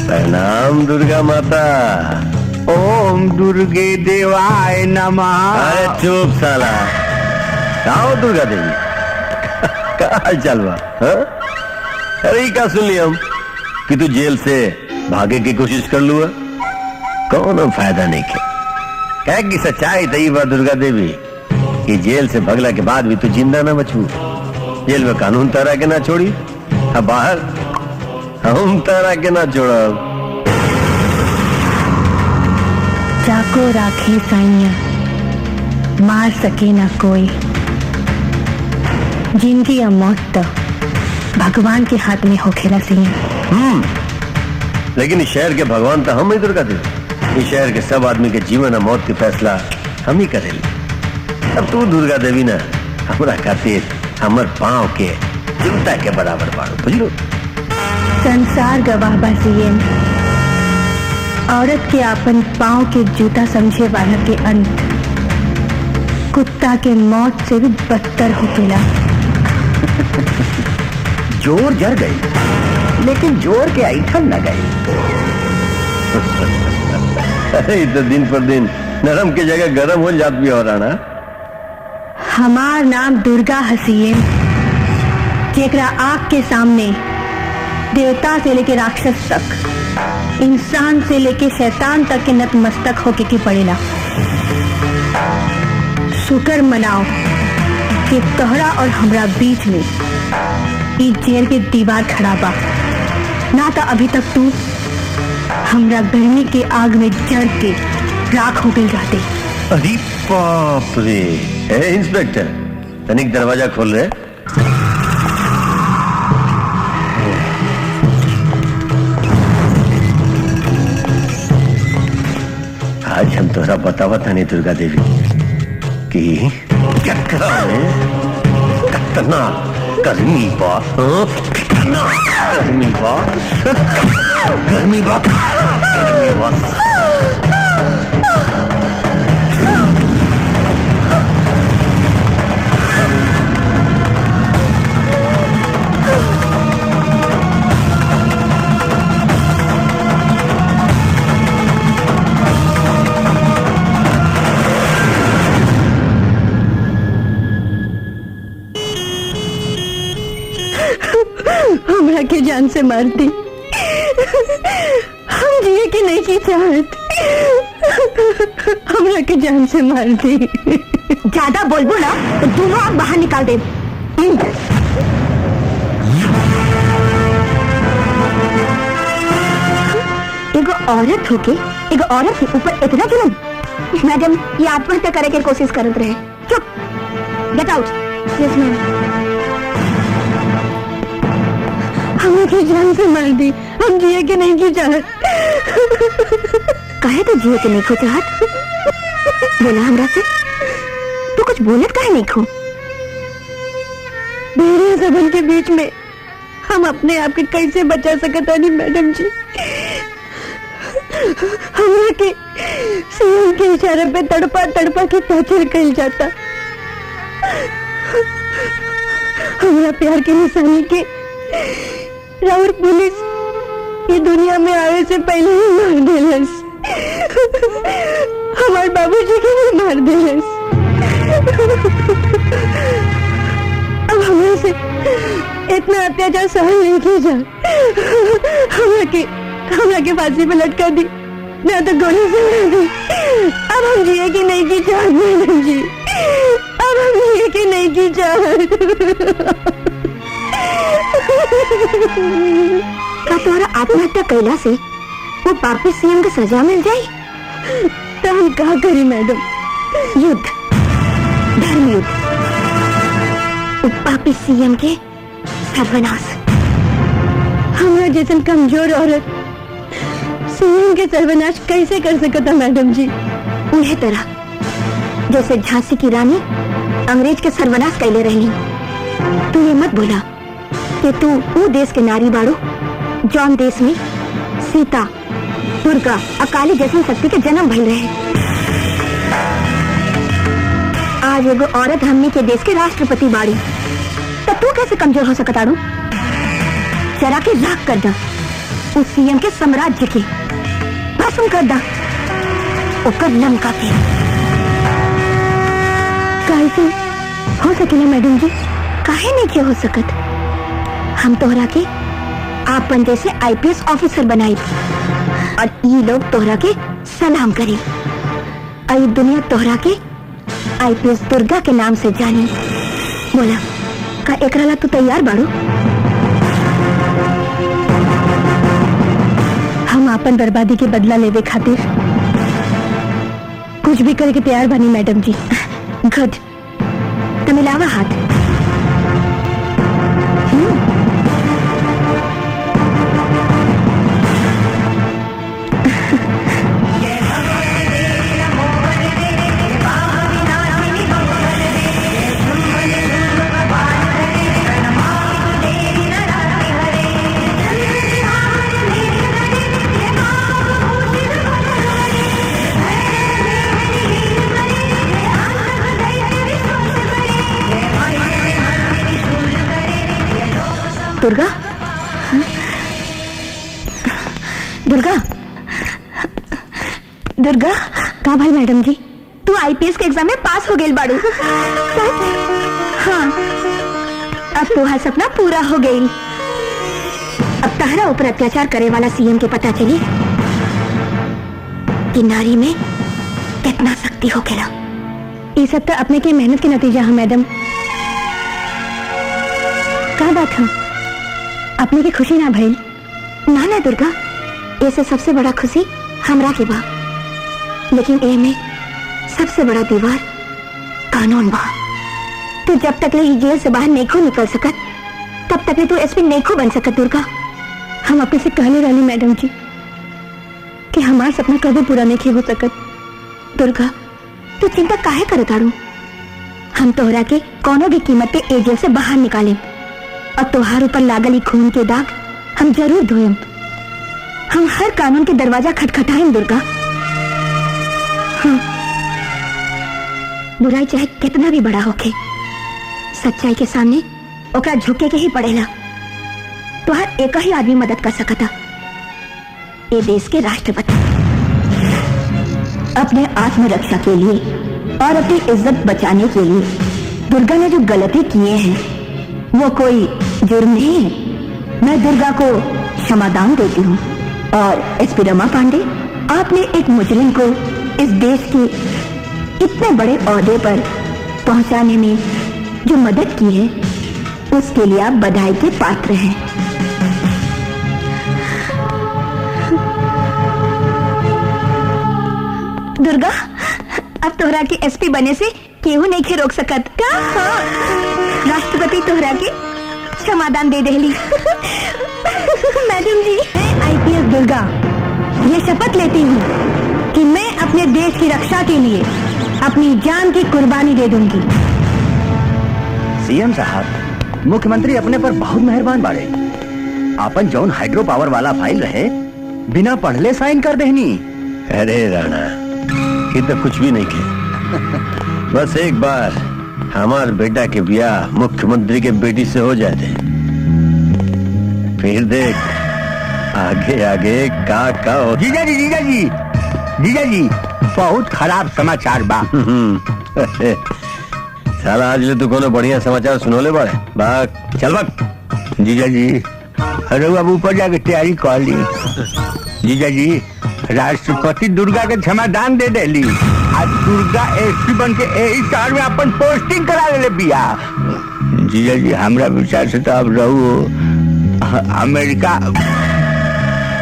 प्रणाम दुर्गा माता। ओम दुर्गे देवाय नमः। अरे चुप साला, आओ दुर्गा देवी का हाल चाल बा? अरे क्या सुन लिया हम कि तू जेल से भागे की कोशिश कर लूआ, कौन फायदा नहीं के। कह की सच्चाई तई बा दुर्गा देवी कि जेल से भगला के बाद भी तू जिंदा ना बचू। जेल में कानून तारा के ना छोड़ी, अब बाहर हम तारा के ना छोड़ा। जाको राखे साइया मार सके ना कोई। जिंदगी या मौत तो भगवान के हाथ में होखेला सिंह। लेकिन इस शहर के भगवान तो हम ही दुर्गा देवी। इस शहर के सब आदमी के जीवन और मौत के फैसला हम ही करेंगे। अब तू दुर्गा देवी ना हमरा खातिर हमर पाँव के जूता के बराबर बाड़ो, बुझलो। संसार गवाह बा सीएम, औरत के अपन पाँव के जूता समझे वाला के अंत कुत्ता के मौत से भी बदतर होकेला। जोर जर गई लेकिन जोर के ऐठन न गई। अरे तो दिन पर दिन नरम की जगह गरम हो जात भी हो रहा ना। हमार नाम दुर्गा हसीएम, जेकरा आँख के सामने देवता से लेके राक्षस तक, इंसान से लेके शैतान तक के नतमस्तक होके की पड़ेला। शुक्र मनाओ कि तोहरा और हमरा बीच में ई जेल के दीवार खड़ा बा, ना तो अभी तक तू हमरा गर्मी के आग में जड़ के राख हो गई रहते। अरे बाप रे। ए इंस्पेक्टर, तनिक दरवाजा खोल रहे। आज हम तोरा बतावा था नहीं दुर्गा देवी कि कितना गर्मी बा, कितना गर्मी बा, गर्मी बा, गर्मी बा। हमरा के जान से मार दी, हम जिए की नहीं की चाहत, हमरा के जान से मार दी। ज्यादा बोलबो ना तो दोनों आग बाहर निकाल दे। एगो औरत होके एगो औरत के ऊपर इतना जुल्म। मैडम ये आत्महत्या करे के कोशिश करत रहे। चुप, गेट आउट। Yes ma'am. हमें जान से मार दी, हम जिए के नहीं की चाहत। कहे तो जिए के नहीं खो चाहत, बोला हमरा से तो कुछ बोलत काहे नहीं खो। मेरे जबन के बीच में हम अपने आप के कैसे बचा सकता नहीं मैडम जी। हमरा के सीएम के इशारे पे तड़पा तड़पा के टॉर्चर कइल जाता। हमरा प्यार की निशानी के राउर पुलिस ये दुनिया में आने से पहले ही मार देलस। हमारे बाबूजी के भी मार देलस। अब हमें से इतना अत्याचार सहन नहीं किया जा। हमरा के फांसी पे लटका दी, ना तो गोली से उड़ा दी। अब हम जिए कि नहीं की चाहत मैडम जी, अब हम जिए कि का तोहरा आत्महत्या कैला से वो पापी सीएम के सजा मिल जाए तो हम क्या करी मैडम? युद्ध, धर्म युद्ध, वो पापी सीएम के सर्वनाश। हमरा जैसन कमजोर औरत सीएम के सर्वनाश कैसे कर सकता मैडम जी? उन्हें तरह जैसे झांसी की रानी अंग्रेज के सर्वनाश कैले रही। तू ये मत भूला कि तू वो देश के नारी बाड़ू जौन देश में सीता, दुर्गा, अकाली जैसी शक्ति के जन्म भइल रहे। आज एगो औरत हमनी के देश के राष्ट्रपति बाड़ी, तो तू कैसे कमजोर हो सकता आड़ू? जरा के राख कर दा उस सीएम के साम्राज्य के, भस्म कर दा ओकर लंका के। कैसे हो सकेला मैडम जी? काहे नहीं के हो सकत? हम तोहरा के आपन जैसे आईपीएस ऑफिसर बनाई और ये लोग तोहरा के सलाम करी। आई दुनिया तोहरा के आईपीएस दुर्गा के नाम से जानी। बोला का एकरा ला तू तैयार बाड़ू? हम आपन बर्बादी के बदला लेवे खातिर कुछ भी करे के तैयार बनी मैडम जी। गुड, तो मिलावा हाथ। दुर्गा, दुर्गा, दुर्गा, कहाँ भाई मैडम जी? तू आईपीएस के एग्जाम में पास हो गई बाड़ू। हाँ, अब तुम्हारा सपना पूरा हो गई। अब तहरा ऊपर अत्याचार करे वाला सीएम के पता चली कि नारी में कितना शक्ति हो गया। ये सब तो अपने के मेहनत के नतीजा है मैडम। क्या बात है? अपने की खुशी ना भइल? ना ना दुर्गा, ऐसे सबसे बड़ा खुशी हमरा के बा, लेकिन ए में सबसे बड़ा दीवार कानून बा। तो जब तक ले जेल से बाहर नहीं निकल सकत, तब तक ले तू एसपी नहीं बन सकत। दुर्गा, हम अपने से कहले रहली मैडम जी कि हमारा सपना कभी पूरा नहीं हो सकत। दुर्गा, तू चिंता काहे करत आड़ू? हम तोहरा के कोनो भी कीमत पे ए जेल से बाहर निकाले और तोहार ऊपर लागल ही खून के दाग हम जरूर धोएम। हम हर कानून के दरवाजा खटखटाएम दुर्गा। हाँ। बुराई चाहे कितना भी बड़ा होके, सच्चाई के सामने ओकरा झुके के ही पड़ेला। तोहार एक ही आदमी मदद कर सकता, ये देश के राष्ट्रपति। अपने आत्मरक्षा के लिए और अपनी इज्जत बचाने के लिए दुर्गा ने जो गलती किए हैं वो कोई जुर्म नहीं है। मैं दुर्गा को क्षमादान देती हूँ। और एसपी रमा पांडे, आपने एक मुजरिम को इस देश के इतने बड़े ओहदे पर पहुंचाने में जो मदद की है, उसके लिए आप बधाई के पात्र हैं। दुर्गा, अब तोहरा के एसपी बने से केहू नहीं के रोक सकत का? हाँ। राष्ट्रपति तोहरा के क्षमादान दे देली। मैडम जी, मैं आईपीएस दुर्गा ये शपथ लेती हूँ कि मैं अपने देश की रक्षा के लिए अपनी जान की कुर्बानी दे दूंगी। सीएम साहब, मुख्यमंत्री अपने पर बहुत मेहरबान बाड़े। आपन जौन हाइड्रो पावर वाला फाइल रहे बिना पढ़ले साइन कर देनी। अरे राणा, ये तो कुछ भी नहीं किया। बस एक बार हमार बेटा के ब्याह मुख्यमंत्री के बेटी से हो जाते, फिर देख आगे आगे का हो। जीजा जी, जीजा जी, जीजा जी, बहुत खराब समाचार बा। साला आज ले तू कोनो बढ़िया समाचार सुनोले बाड़े। बाग चल बक। जीजा जी, अरे अब ऊपर जाके तैयारी कर ली। जीजा जी, राष्ट्रपति दुर्गा के क्षमादान दे देली। आज दुर्गा एसपी बन के यही शहर में अपन पोस्टिंग करा ले बिया। जीजा जी हमरा विचार से तो अब रहू अमेरिका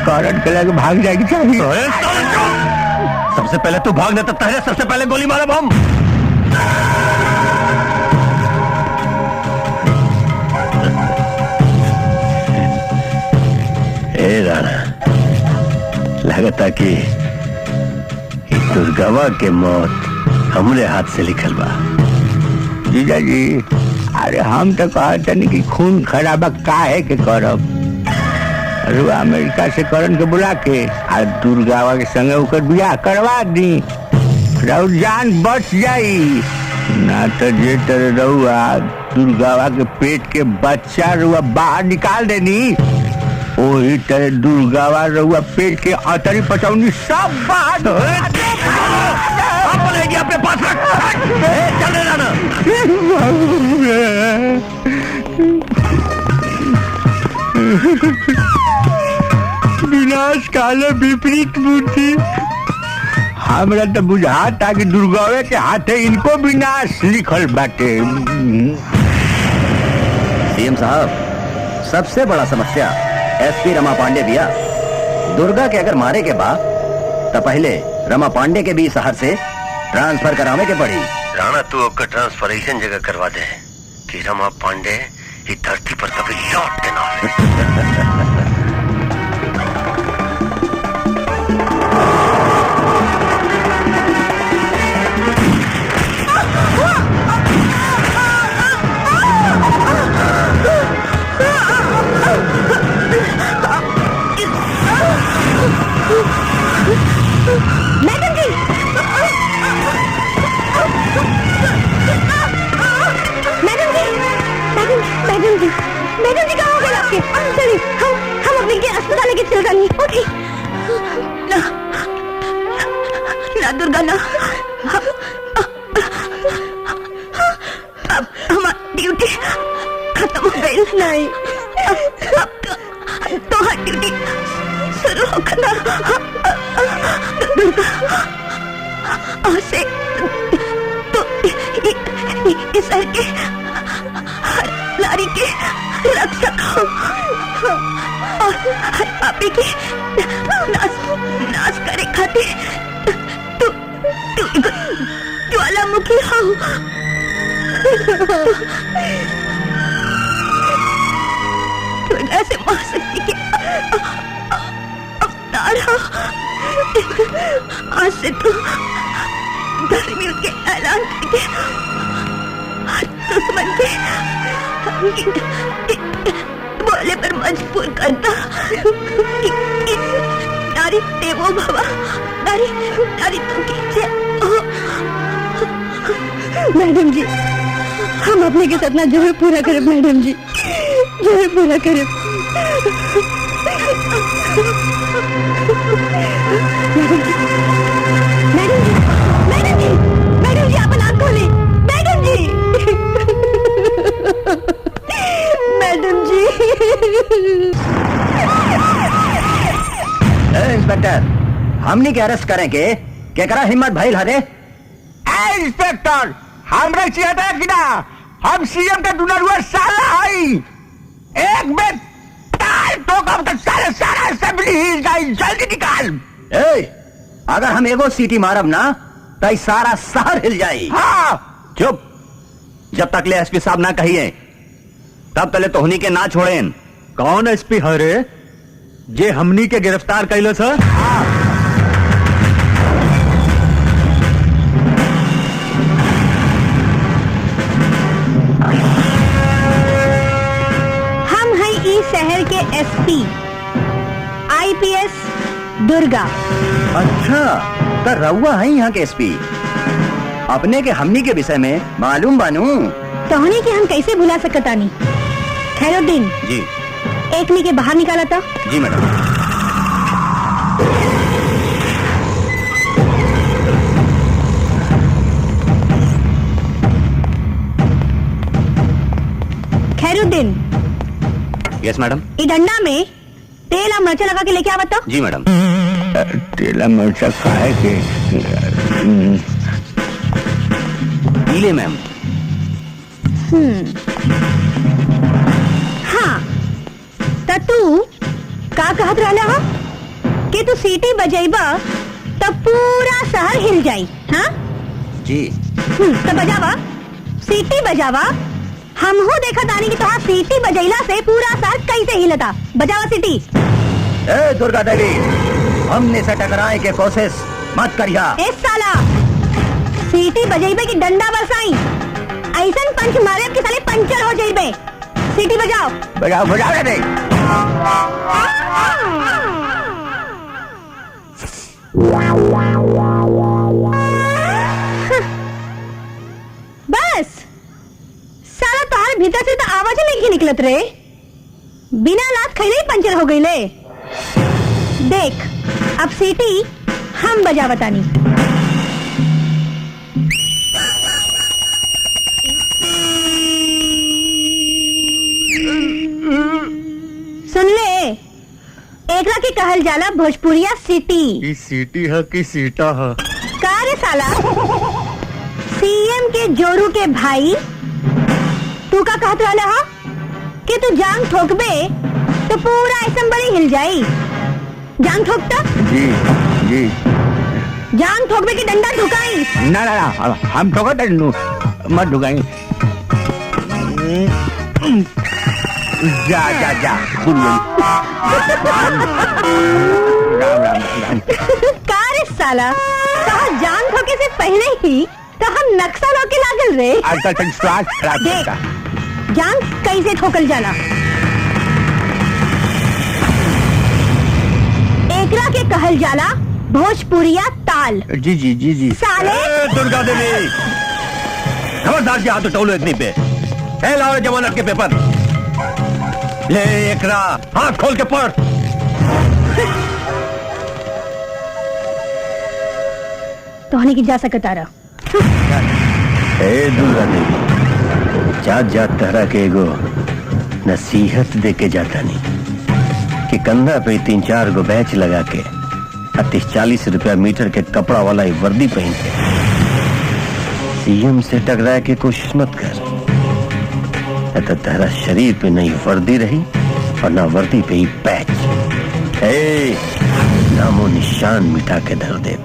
करण के लगे भाग जाएगी चाहिए। सबसे पहले तू भाग, नहीं तो पहले सबसे पहले गोली मारा बम। ए राणा, लगता कि दुर्गावा के मौत हमरे हाथ से लिखल बा। जीजा जी अरे हम तो कहते नहीं कि खून खराबा काहे के करब। अरे अमेरिका से करण के बुला के और दुर्गावा के संगे ओकर बियाह करवा दी, राउर जान बच जाई। ना तो जे तरह रहुआ दुर्गावा के पेट के बच्चा रुआ बाहर निकाल देनी, वही तरह दुर्गावा रहुआ पेट के अतरी पचौनी सब बाहर अपने पास रख। चल राणा। विनाश काले विपरीत बुद्धि। हमरा तो बुझाता कि दुर्गावे के हाथे इनको विनाश लिखल बाटे। सीएम साहब, सबसे बड़ा समस्या एसपी रमा पांडे भैया। दुर्गा के अगर मारे के बाद तो पहले रमा पांडे के भी शहर से ट्रांसफर करावे के पड़ी। राणा तू ओकर ट्रांसफर ऐसन जगह करवा दे कि रमा पांडे इस धरती पर कभी लौट के ना आवे। मैडम जी, मैडम जी, मैडम जी कहाँ हो गए आपके? चलिए हम अपने के अस्पताल लेके चल जाएंगे। ओके। ना ना दुर्गा ना, अब हमारी ड्यूटी खत्म हो गई। नहीं, अब तो हर ड्यूटी शुरू होगा। दुर्गा आज से तो इस शहर के हर नारी के रक्षक और हर पापी के नाश करे खातिर तू ज्वालामुखी हो। दुर्गा से महाशक्ति के अवतार हो। आज से तू धर्मियों के ऐलान करके हर दुश्मन के बोले पर मजबूर करता कि नारी देवो भवा, नारी तो कीजिए। मैडम जी, हम अपने के सपना जरूर पूरा करें। मैडम जी जरूर पूरा करें। मैडम जी आप आँख खोलें। मैडम जी, मैडम जी। इंस्पेक्टर, हमने के अरेस्ट करेंगे क्या करा हिम्मत भाई हरे? इंस्पेक्टर हमरा चिहता कि ना, हम सीएम का दुनरुआ साला हई। एक बेर ताल ठोकब तो सारा असेंबली हिल जाई। जल्दी निकाल। अगर हम एगो सीटी मारब ना तो सारा शहर हिल जाई। हाँ चुप। जब तक ले एसपी साहब ना कहिए तब तले तोहनी के ना छोड़ेन। कौन एसपी हरे जे हमनी के गिरफ्तार कैलो सर? हम हैं इस शहर के एसपी आईपीएस दुर्गा। अच्छा, तो रउआ है यहाँ के एसपी। अपने के हमनी के विषय में मालूम बानू। तोहनी के हम कैसे भुला सकतानी। खैरुद्दीन जी। एक नी के बाहर निकाला था। जी मैडम। Khairuddin, yes madam. ई डंडा में तेल और मिर्चा लगा के लेके आवत। जी मैडम। तेला मिर्चा खाए के ले मैम। तू का कहत रहला हा कि तू सीटी बजेबा तब पूरा शहर हिल जाई, हाँ? जी तो बजावा, सीटी बजावा। हमहू देखा तानी कि तोहार सीटी बजैला से पूरा शहर कैसे हिलता। बजावा सीटी। ए दुर्गा देवी, हमने से टकराए के कोशिश मत करिया। ए साला, सीटी बजेबे की डंडा बरसाई, ऐसन पंच मारे कि साले पंचर हो जाइबे। सीटी बजाओ। बजाओ बजाओ रे। बस साला तोहार भीतर से तो आवाज नहीं निकलत रे। बिना लात खैले ही पंचर हो गई ले। देख अब सीटी हम बजा बतानी। सुन ले, एकरा के कहल जाला भोजपुरिया सीटी। की सीटी है कि सीटा है? का रे साला, सीएम के जोरू के भाई तू का कहत रहला हा कि तू जांग ठोकबे तो पूरा असेंबली हिल जाई। जांग ठोकता? जी जी। जांग ठोकबे की डंडा ठुकाई? ना ना ना, हम ठोकर डंडू मत ढुकाई। जा जा जा, भूल गई। राम राम राम। का रे साला, कहा जांग ठोके से पहले ही तो हम नक्सलों के लागल रे। आजकल तक स्वास्थ्य खराब देख करता। जांग कैसे ठोकल जाला। एकरा के कहल जाला भोजपुरिया ताल। जी जी जी जी। साले ए, दुर्गा देवी, खबरदार से हाथ उठाओ इतनी पे। ए लाओ जमानत के पेपर। ले एकरा हाथ खोल के पढ़। तोहनी की जा सकता रहा। ए दुर्गा देवी, जात जात तहरा के एगो नसीहत दे के जाता नहीं कि कंधा पे 3-4 गो बैच लगा के 38-40 रुपया मीटर के कपड़ा वाला ही वर्दी पहन के सीएम से टकरा के कोशिश मत कर। तो तेरा शरीर पे नहीं वर्दी रही और ना वर्दी पे ही पैच। ए, नामो निशान मिटा के धर दे।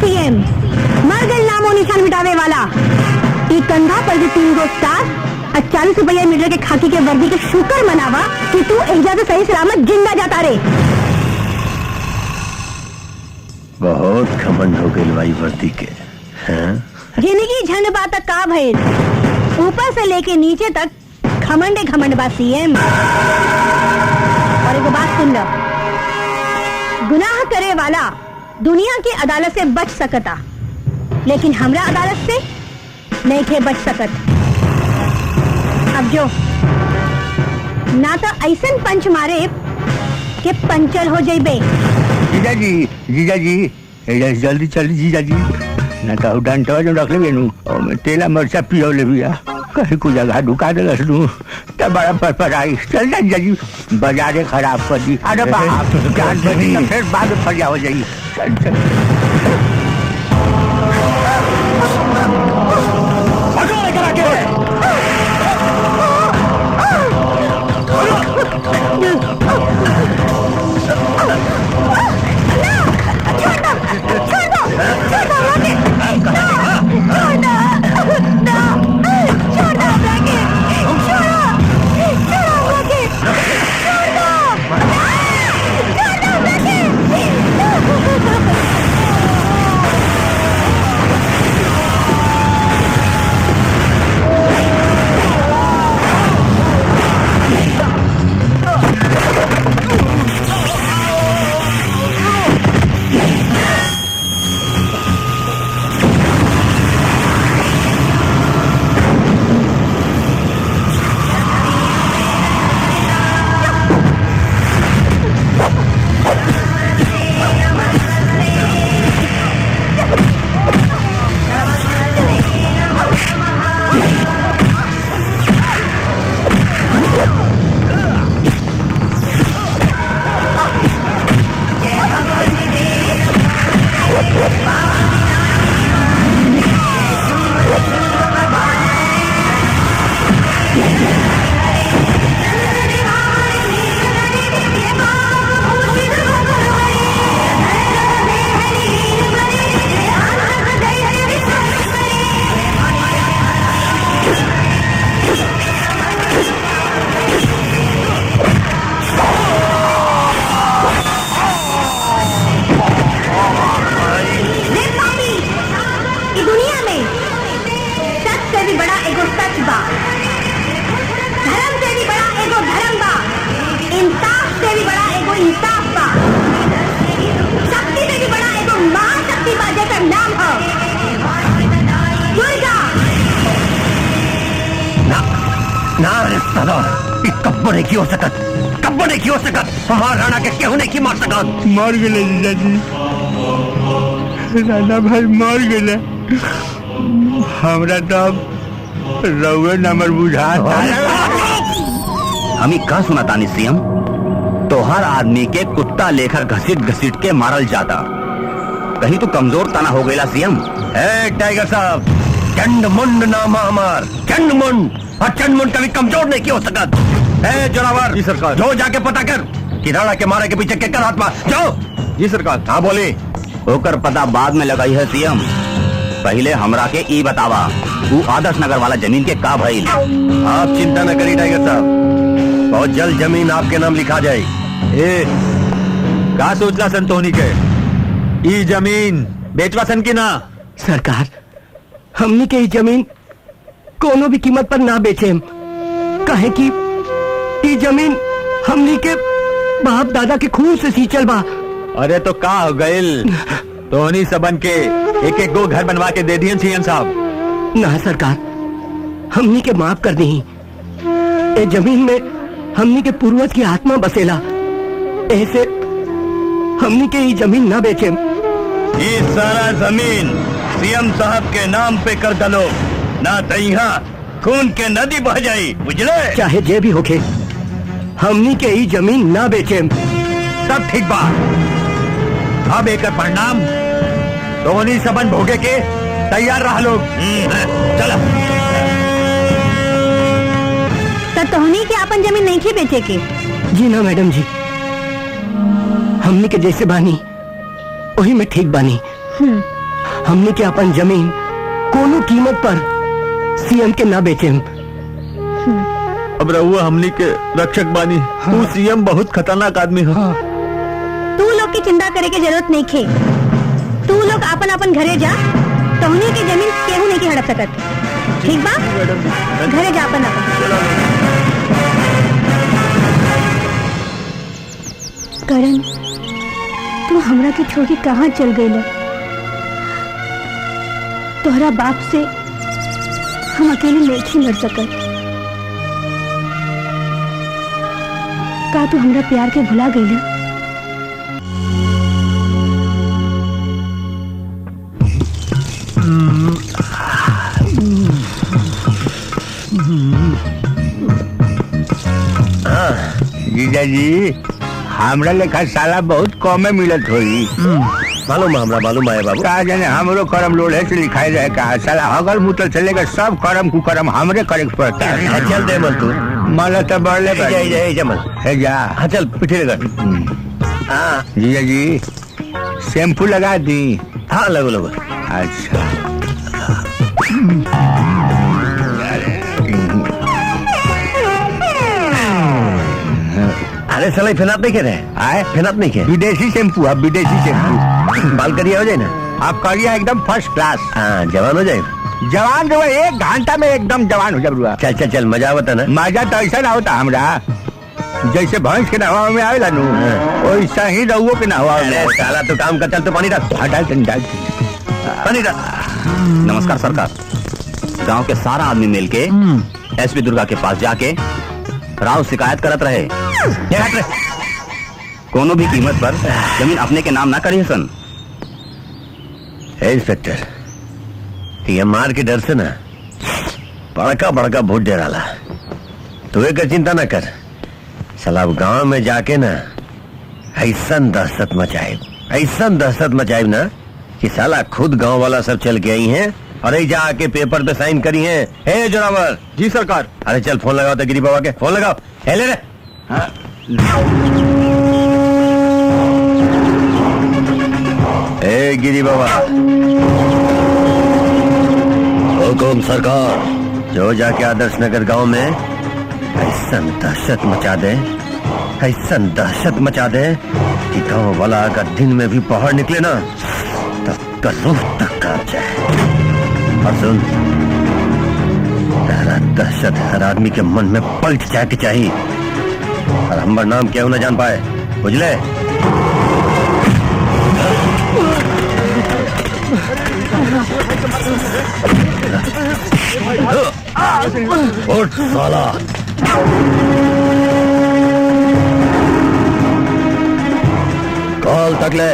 सीएम मर गए नामो निशान मिटावे वाला। ये कंधा पर भी 3 गो स्टार और 40 रुपया मीटर के खाकी के वर्दी के शुक्र मनावा कि तू एजा से सही सलामत जिंदा जाता रे। बहुत घमंड हो गई भाई वर्दी के। हाँ? जिंदगी झंड बात का भइल, ऊपर से लेके नीचे तक घमंडे घमंड बा सीएम। और एगो बात सुन लो, गुनाह करे वाला दुनिया की अदालत से बच सकता, लेकिन हमरा अदालत से नहीं थे बच सकत। अब जो ना तो ऐसन पंच मारे के पंचर हो जाइबे। जीजा जी, जीजा जी, जल्दी चली जीजा जी। ना तो डंटवा जो रख ले नू और मैं तेला मरचा पियो ले बिया। कहीं को जगह ढुका दे लू तब बड़ा पर आई। चल जा जीजा जी, बाजारे खराब कर दी। अरे बाप, जान बची तो फिर बाद में फरिया हो जाएगी। चल चल। भी बड़ा एगो सच बा, धर्म से भी बड़ा एगो धर्म बा, इंसाफ से भी बड़ा एगो इंसाफ बा, शक्ति से भी बड़ा एगो महाशक्ति बा जेकर नाम है दुर्गा। ना रे साला, कब्बो नहीं की हो सकत, कब्बो नहीं की हो सकत, हमार राणा के केहू नहीं की मार सकत। मर गए जीजाजी, राणा भाई मर गए। हमरा तो रउए नंबर बुझा। हमी का सुना तानी सीएम, तोहर आदमी के कुत्ता लेकर घसीट घसीट के मारल जाता, कहीं तो कमजोर तना हो गया सीएम। ए टाइगर साहब, चंड मुंड नाम है हमार, चंड मुंड, और चंड मुंड कभी कमजोर नहीं की हो सकत। ए जोरावर, जी सरकार। जो जाके पता कर कि राणा के मारे के पीछे के कर हाथ मार, जाओ। जी सरकार। हाँ बोली। होकर पता बाद में लगाई है सीएम, पहले हमरा के ई बतावा वो आदर्श नगर वाला जमीन के का भइल। आप चिंता न करिए टाइगर साहब, बहुत जल्द जमीन आपके नाम लिखा जाए। ए का सोचला सन तोहनी के, ई जमीन बेचवा सन की ना? सरकार, हमनी के ई जमीन कोनो भी कीमत पर ना बेचे, काहे कि ई जमीन हमनी के बाप दादा के खून से सींचल बा। अरे तो का हो गइल, तोहनी सबन के एक एक गो घर बनवा के दे दियन सीएम साहब। ना सरकार, हमनी के माफ कर दी। ए जमीन में हमनी के पूर्वज की आत्मा बसेला, ऐसे हमनी के ई जमीन ना बेचे। ये सारा जमीन सीएम साहब के नाम पे कर दलो, ना तो यहाँ खून के नदी बह जाई, बुझले? चाहे जे भी होके, हमनी के ई जमीन ना बेचे। सब ठीक बा, अब एक परिणाम तोहनी सबन भोगे के तैयार रह लोग। चला। तो तोहनी के अपन जमीन नहीं थी बेचे के? जी ना मैडम जी, हमनी के जैसे बानी वही में ठीक बानी। हमनी के अपन जमीन कोनो कीमत पर सीएम के ना बेचे। अब रहुआ हमनी के रक्षक बानी। तू सीएम बहुत खतरनाक आदमी है। तू लोग की चिंता करे के जरूरत नहीं खे, तू लोग अपन अपन घरे जा, तोहनी की जमीन केहू नहीं की हड़प सकत, ठीक बा? घरे जा अपन करण, तू हमरा के छोड़ के कहाँ चल गई? तोहरा बाप से हम अकेले नहीं लड़ सकत। का तू हमरा प्यार के भुला गई? जीजाजी, हमरा लेखा साला बहुत कमे मिलत होई। मालूम है, हमरा मालूम है बाबू। का जाने हमरो करम लोढ़े से लिखाई रहे का, साला हगल मुतल से लेकर सब करम कुकरम हमरे करे के पड़ता है। चल दे मल तू, मला तो बढ़ले जमल है जा। हाँ चल पीछे लगा। हाँ जीजाजी, शैम्पू लगा दी? हाँ लगो लगो। अच्छा, अरे साला फेनात नहीं के रहे आए, फेनात नहीं के। विदेशी शैम्पू, अब विदेशी शैम्पू। बाल करिया हो जाए ना? आप करिए एकदम फर्स्ट क्लास। हाँ जवान हो जाए। जवान जो 1 घंटा में एकदम जवान हो जाए। चल चल चल, मजा आवता ना? मजा तो ऐसा ना होता हमरा, जैसे भैंस के नहवा में आवेला नु, वैसा ही रउओ के नहवा में। अरे साला तो काम कर, चल तो पानी डाल। डाल पानी डाल। नमस्कार सरकार। गांव के सारा आदमी मिलके एसपी दुर्गा के पास जाके राव शिकायत करत रहे, कोनो भी कीमत पर जमीन अपने के नाम ना करिए सन। इंस्पेक्टर, ये मार के डर से ना बड़का बड़का वोट दे रहा, तू एक चिंता ना कर। साला गांव में जाके ना ऐसन दहशत मचाए ना कि साला खुद गांव वाला सब चल के आई हैं और जा आके पेपर पे साइन करी हैं। हे जोरावर। जी सरकार। अरे चल फोन लगाओ तो गिरी बाबा के, फोन लगाओ। हे ले रे। हे गिरी बाबा। हुकुम सरकार, जो जाके आदर्श नगर गांव में ऐसन दहशत मचा दे कि गांव वाला अगर दिन में भी बाहर निकले ना तब का रूह तक कांप जाए। और सुन, दहशत हर आदमी के मन में पलट जाए के चाहिए और हमारा नाम क्यों न जान पाए, बुझले? उठ साला। कॉल तक ले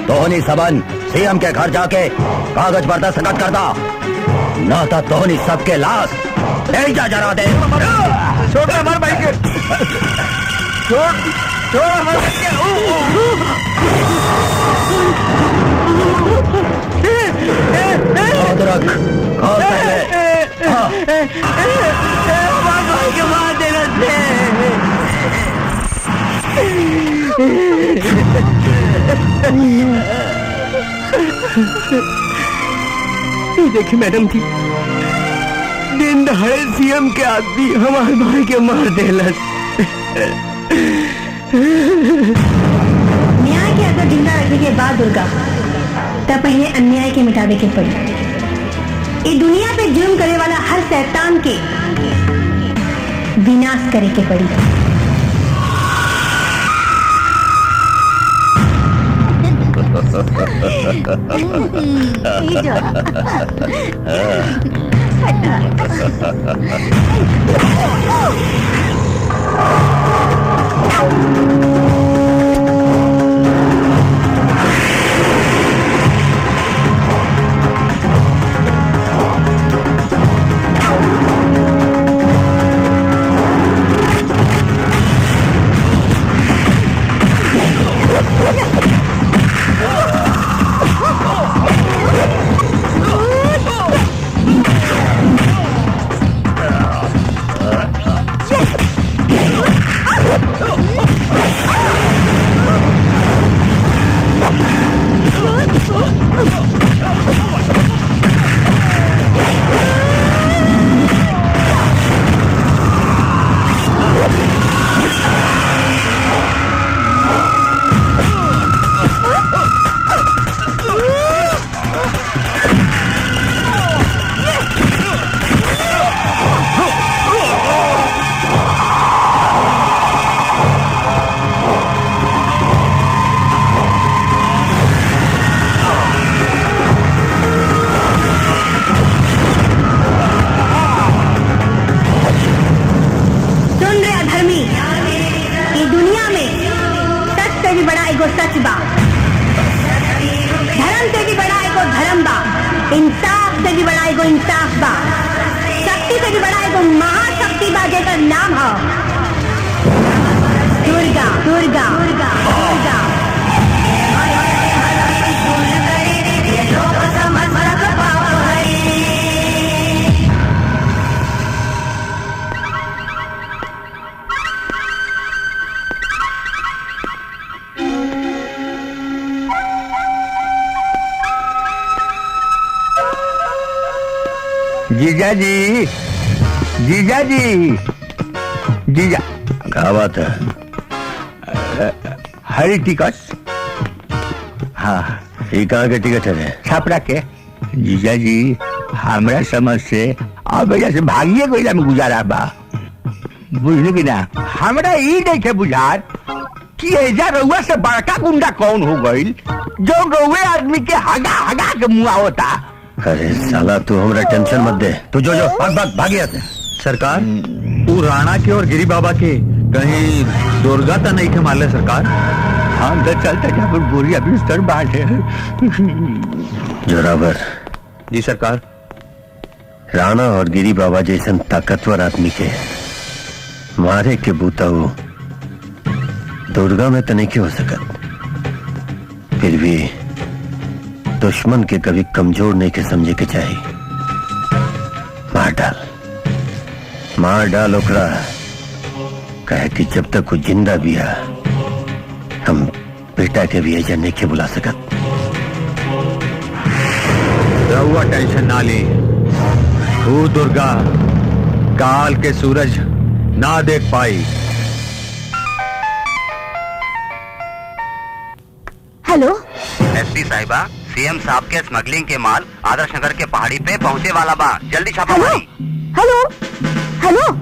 तोहनी सबन सीएम के घर जाके कागज पर दस्तखत करता, ना तो तोहनी सबके लाश जा जरा दे। छोड़ हमारे भाई के, छोड़ छोड़ हमारे भाई के। याद रख, कॉल तक ले। हमारे भाई के मार देना देखिए मैडम जी, दिन दहाड़े सीएम के आदमी हमारे भाई के मार देलस। न्याय के अगर जिंदा रखने के बाद दुर्गा तब पहले अन्याय के मिटावे के पड़ी। इस दुनिया पे जुर्म करे वाला हर शैतान के विनाश करे के पड़ी। इंसाफ से भी बड़ा एगो इंसाफ बा, शक्ति से भी बड़ा एगो महाशक्ति बा जेकर नाम है दुर्गा दुर्गा दुर्गा दुर्गा। जीजा जी, जीजा जी, जीजा क्या बात है? हरी टिकट। हाँ, ये कहाँ के टिकट है? छपरा के। जीजा जी हमरा समझ से अब वजह से भागिए कोयला में गुजारा बा, बुझल की ना। हमरा ई नहीं के बुझात कि एजा रउआ से बड़का गुंडा कौन हो गईल जो रउए आदमी के हगा हगा के मुआ होता। अरे साला तू हमरा टेंशन मत दे, तू जो जो भाग भागी आते। सरकार तू राणा के और गिरी बाबा के कहीं दुर्गा तो नहीं थे मारले सरकार? हम तो चलते जब बोरिया बिस्तर बांटे। जोरावर जी सरकार। राणा और गिरी बाबा जैसन ताकतवर आदमी के मारे के बूताऊ दुर्गा में तो नहीं हो सकत, फिर भी दुश्मन के कभी कमजोर नहीं के समझे के चाहिए। मार डाल ओकरा, कहे कि जब तक वो जिंदा भी है हम बेटा के भी एजेंट नहीं के बुला सकत। रहुआ टेंशन ना ले, तू दुर्गा काल के सूरज ना देख पाई। हेलो एसपी साहिबा, सीएम साहब के स्मगलिंग के माल आदर्श नगर के पहाड़ी पे पहुँचे वाला बा, जल्दी छापा हेलो मारी। हेलो हेलो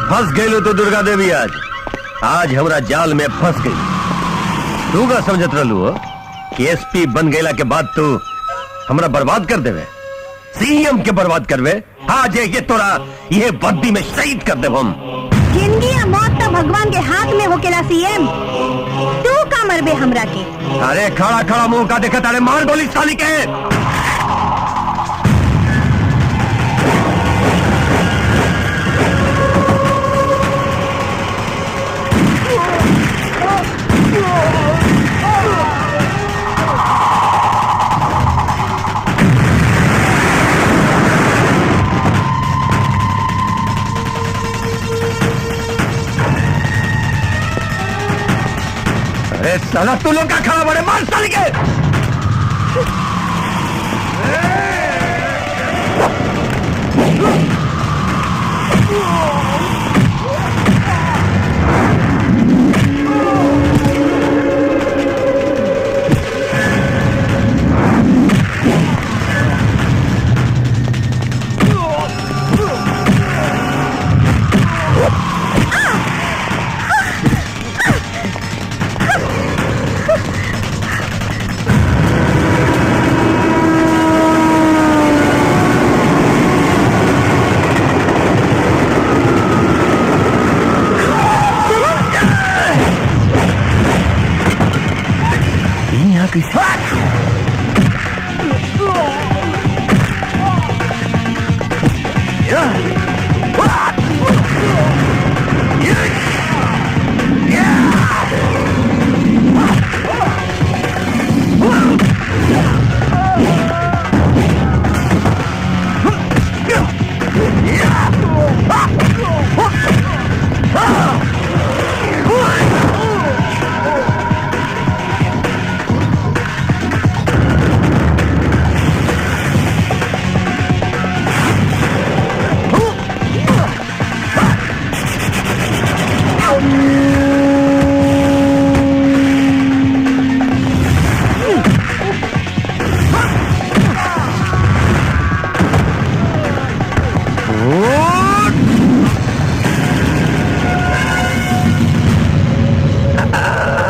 फंस गई तो दुर्गा देवी आज हमरा जाल में फंस गई। तू का समझत रहलू हो कि एसपी बन गईला के बाद तू हमरा बर्बाद कर देवे, सीएम के बर्बाद करवे। आज ये तोरा ये बद्दी में शहीद कर देव हम। जिंदगी या मौत तो भगवान के हाथ में होकेला सीएम। तू का मरबे हमरा के? अरे खड़ा खड़ा मुंह का देखा तारे मार गोली साली के। अरे साला तू लोग का खड़ा बड़े मार साली के।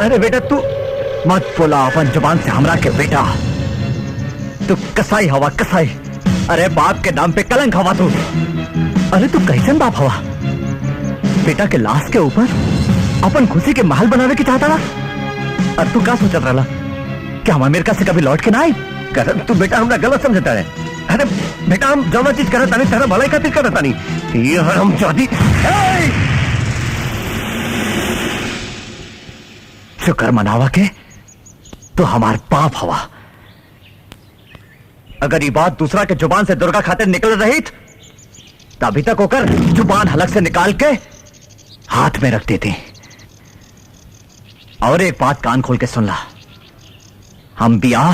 अरे बेटा तू मत बोला अपन जुबान से हमरा के बेटा। तू कसाई हवा कसाई। अरे बाप के नाम पे कलंक हवा तू। अरे तू कैसन बाप हवा? बेटा के लाश के ऊपर अपन खुशी के महल बनाने की चाहता रहा। और तू क्या सोच रहा क्या हम अमेरिका से कभी लौट के ना आए? करण तू बेटा हमरा गलत समझता है। अरे बेटा हम जो चीज करता नहीं तेरा भलाई खातिर करता नहीं। ये हम चाहती शुक्र मनावा के तो हमार पाप हवा। अगर ये बात दूसरा के जुबान से दुर्गा खातिर निकल रही तो अभी तक होकर जुबान हलक से निकाल के हाथ में रख देते। और एक बात कान खोल के सुन ला, हम ब्याह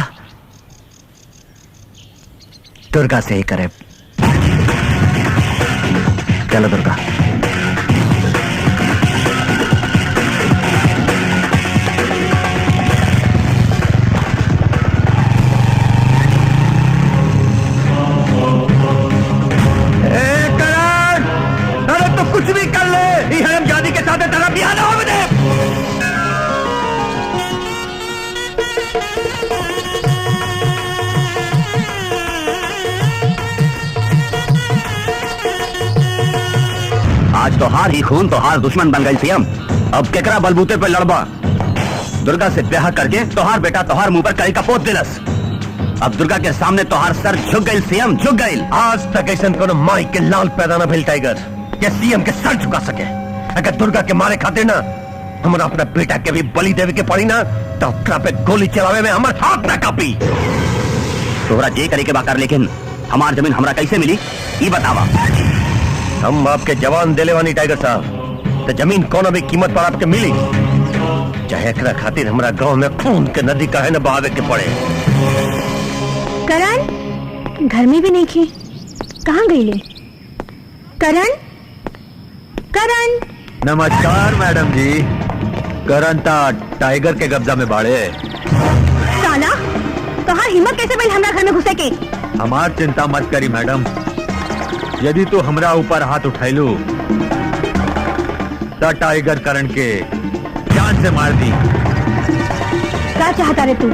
दुर्गा से ही करे। चलो दुर्गा। कुछ भी कर ले, ये हरामजादी के साथ तेरा ब्याह ना होने दे। आज तो हार ही खून तो हार दुश्मन बन गई सीएम। अब केकरा बलबूते पे लड़बा? दुर्गा से ब्याह करके तोहार बेटा तोहार मुंह पर कहीं का पोत दिलस। अब दुर्गा के सामने तोहार सर झुक गई, सीएम झुक गई। आज तक ऐसा कोनो माई के लाल पैदा न भेल टाइगर के सीएम के सर झुका सके। अगर दुर्गा के मारे खातिर ना हमारा अपना बेटा के भी बलि देवे के पड़ी ना तो ओकरा पे गोली चलावे में हमार हाथ ना कापी। तोहरा जे करे के बाकर, लेकिन हमार जमीन हमरा कैसे मिली ये बतावा। हम आपके जवान देले वानी टाइगर साहब, तो जमीन कोनो भी कीमत पर आपके मिली, चाहे एकरा खातिर हमरा गांव में खून के नदी काहे न बहावे के पड़े। करण घर में भी नहीं थी, कहाँ गई ले? करण, करण। नमस्कार मैडम जी। करण ता टाइगर के कब्जा में बाड़े। साला तोहार हिम्मत कैसे भइल हमरा घर में घुसे के? हमार चिंता मत करी मैडम, यदि तू हमरा ऊपर हाथ उठाइलू तो टाइगर करण के जान से मार दी। क्या चाहता रे तू?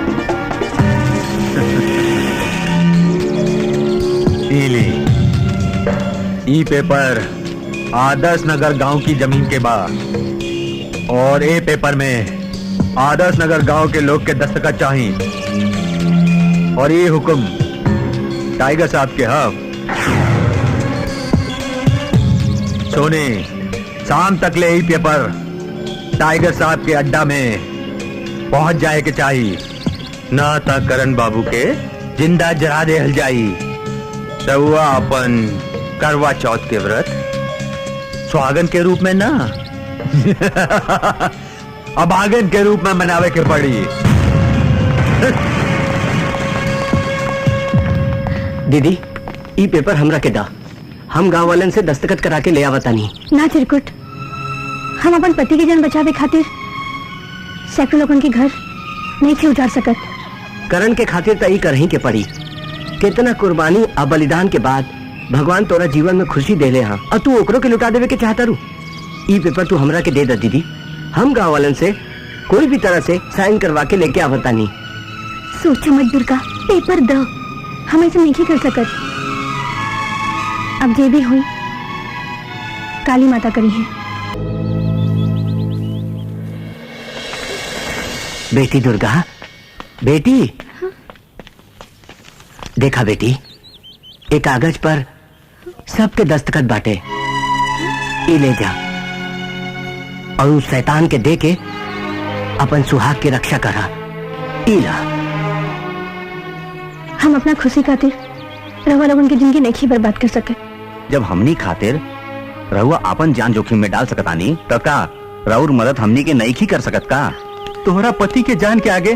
ई पेपर आदर्श नगर गांव की जमीन के बा और ए पेपर में आदर्श नगर गांव के लोग के दस्तखत चाहिए और ये हुक्म टाइगर साहब के हक। सोने शाम तक ले ही पेपर टाइगर साहब के अड्डा में पहुंच जाए के चाहिए, ना तक करण बाबू के जिंदा जरा दे जाई। रउआ अपन करवा चौथ के व्रत स्वागन के रूप में ना अभागन के रूप में मनावे के पड़ी। दीदी ई पेपर हमरा के दा, हम गांव वालन से दस्तखत करा के ले आवतानी। ना चिरकुट, हम अपन पति के जान बचावे खातिर सैकड़ों लोगन के घर नहीं थे उजाड़ सकत। करण के खातिर तई करही के पड़ी। कितना कुर्बानी और बलिदान के बाद भगवान तोरा जीवन में खुशी देले हाँ, और तू ओकरो के लुटा देवे के चाहता रू। ई पेपर तू हमरा के दे दा दीदी, हम गांव वालन से कोई भी तरह से साइन करवा के लेके आवतानी। सोचो मत दुर्गा, पेपर दो, हम ऐसे नहीं कर सकत। अब जे भी हुई काली माता करी है। बेटी दुर्गा, बेटी देखा बेटी, एक कागज पर सबके दस्तखत बाटे, ये ले जा और उस शैतान के दे के अपन सुहाग की रक्षा करा। इला हम अपना खुशी खातिर रहुआ लोगन की जिंदगी नहीं बर्बाद कर सके। जब हमनी खातिर रहुआ अपन जान जोखिम में डाल सकतानी तो का राउर मदद हमनी के नहीं की कर सकत का? तोहरा पति के जान के आगे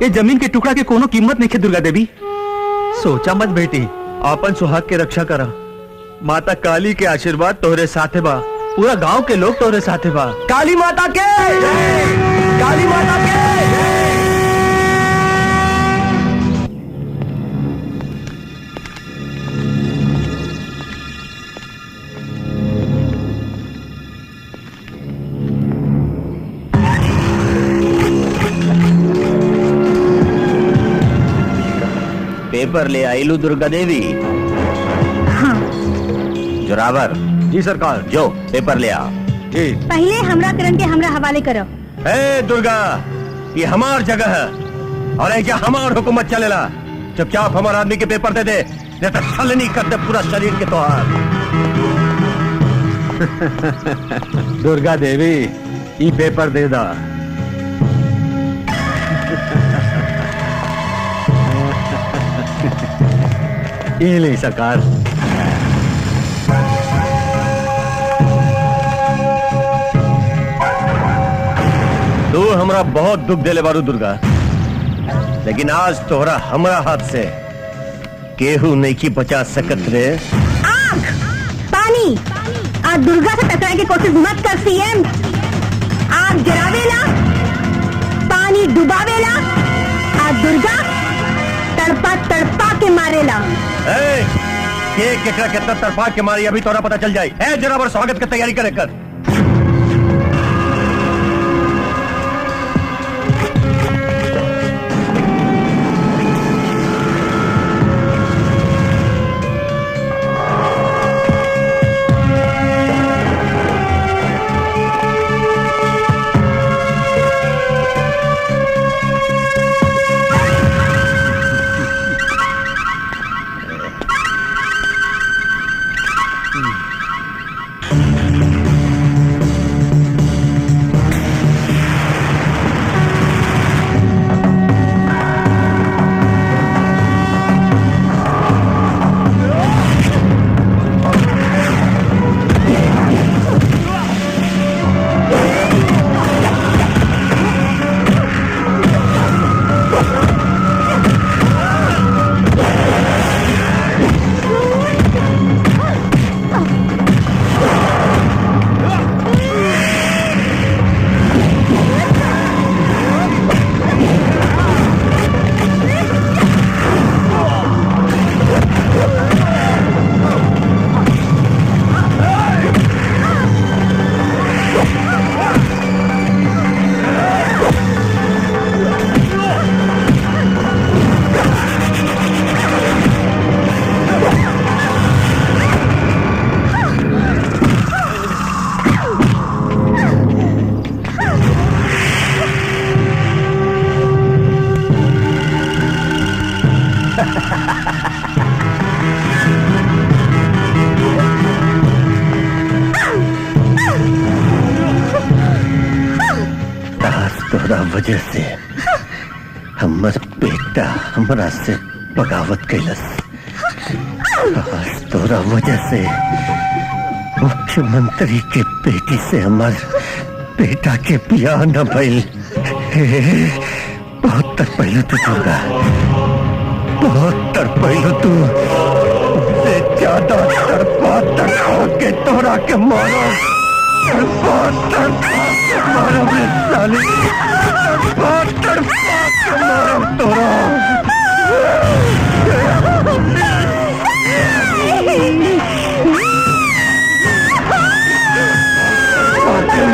ये जमीन के टुकड़ा के कोनो कीमत नहीं है दुर्गा देवी। सोचा मत बेटी, अपन सुहाग के रक्षा करा। माता काली के आशीर्वाद तोहरे साथे बा, पूरा गांव के लोग तोहरे साथे बा। काली माता के, काली माता के। पेपर ले आईलू दुर्गा देवी। हाँ जोरावर जी सरकार। जो पेपर ले आ। जी। पहले हमरा करण के हमरा हवाले करो। ए दुर्गा, ये हमार जगह है और ये हमार हुकूमत चलेला। चुपचाप हमार आदमी के पेपर दे दे, नहीं तो छलनी कर दे पूरा शरीर के तोहार। दुर्गा देवी ई पेपर दे दा। ये ले सरकार। तू हमरा बहुत दुख देले बारू दुर्गा, लेकिन आज तोहरा हमरा हाथ से केहू नहीं की बचा सकत रे। आग, पानी, आज दुर्गा से टकराने की कोशिश मत कर सीएम। आग जरावेला, पानी डुबावेला, आज दुर्गा तड़पा तड़पा के मारेला। ये केकरा कितना तड़पा के मारी अभी तोरा पता चल जाए। ए जरा स्वागत की तैयारी करे कर। तोरा वजह से हमर बेटा हमरा से बगावत कैलस। आज तोरा वजह से मुख्यमंत्री के बेटी से हमर बेटा के बियाह न भइल। बहुत तर पहले तू होगा, बहुत तर पहले तू से ज्यादा तरपा तक के तोरा के मारो। बहुत तरपा के मारो रे साली, बहुत तरपा के मारो तोरा।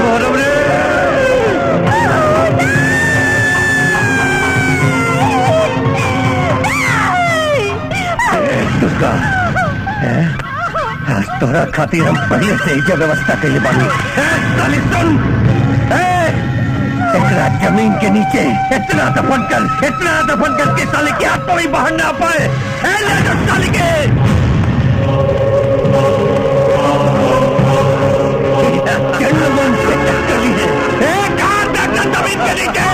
मारो रे दुर्गा, आज तोरा खातिर हम पहले से ही व्यवस्था कैले बानी। सुन, एकरा जमीन के नीचे इतना दफन कर के साले की हाथ कोई बाहर ना पाए। ले जो साले के जन्मन से टक्करी है। एक हाथ रखना जमीन के नीचे।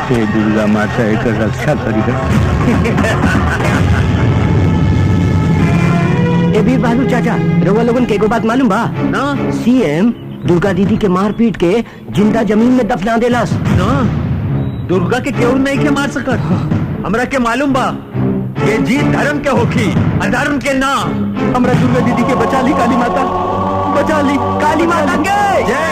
हे दुर्गा माता एक रक्षा करी। ए वीर बहादुर चाचा, रउआ लोगन के एगो बात मालूम बा ना? सीएम दुर्गा दीदी के मार पीट के जिंदा जमीन में दफना देलस ना। दुर्गा के केहू नहीं के मार सकत। हमरा के मालूम बा कि जीत धर्म के होखी, अधर्म के ना। हमरा दुर्गा दीदी के बचा ली काली माता, बचा ली काली माता के जय।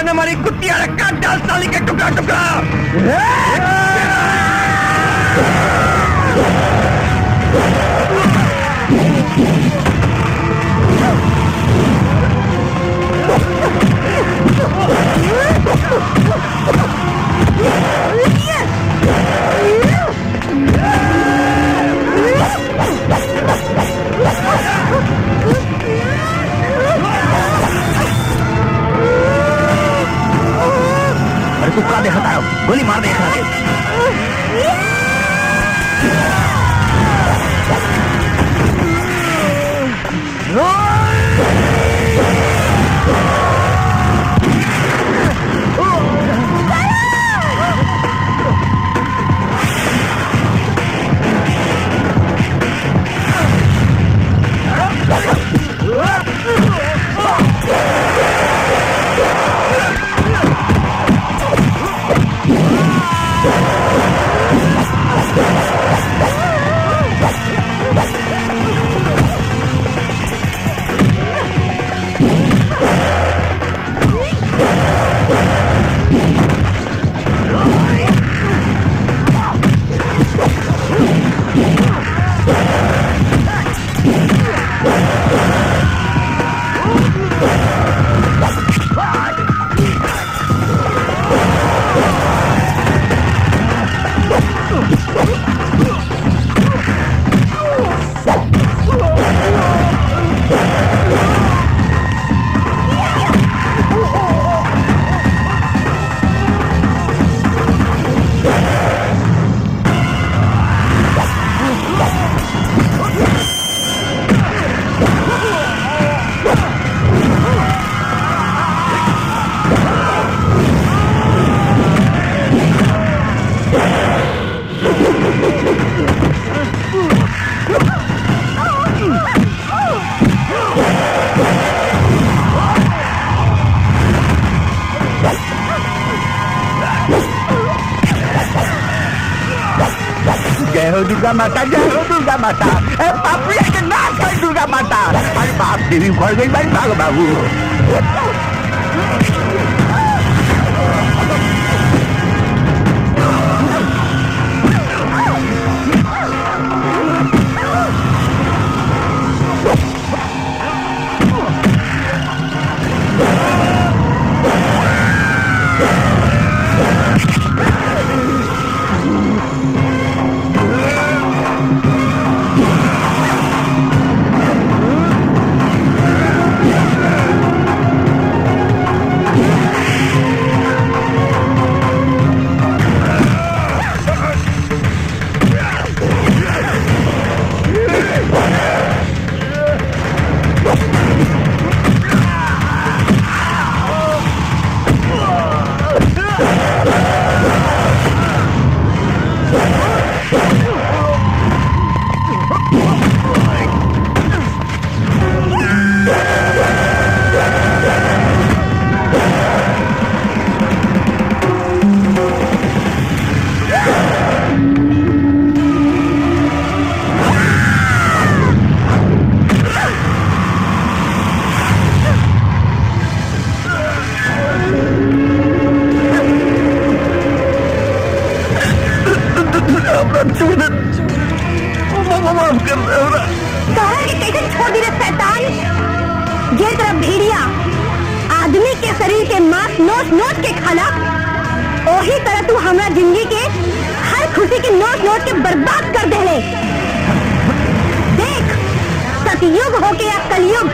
हमारी कुत्तियां काट डाल साली के टुकड़ा टुकड़ा। तू का देखा था? गोली मार दे खा के। हो दुर्गा माता, जय हो दुर्गा माता। ए पापिया के नाश कर दुर्गा माता। अरे बाप देवी उखड़ गई भाई, भाग बाबू। छोड़ दी रे शैतान। ये तरह भेड़िया आदमी के शरीर के मांस नोच नोच के खाला, वही तरह तू हमारा जिंदगी के हर खुशी की नोच नोच के बर्बाद कर देले। देख, सतयुग हो के या कलयुग,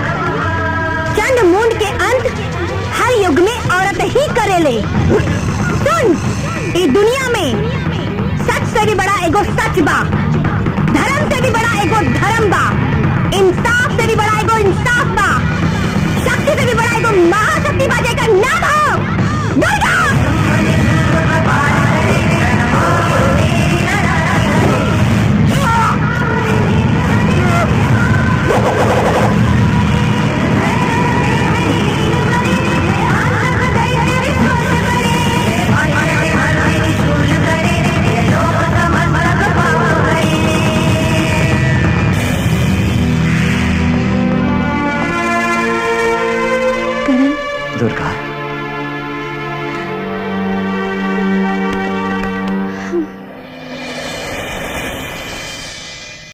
चंड मुंड के अंत हर युग में औरत ही करेले। सुन, इस दुनिया में सच से भी बड़ा एगो सच बा, धर्म से भी बड़ा एगो धर्म बा, इंसाफ से भी बड़ा एगो इंसाफ बा, शक्ति से भी बड़ा एगो महाशक्ति बा जेकर नाम हो दुर्गा। दुर्गा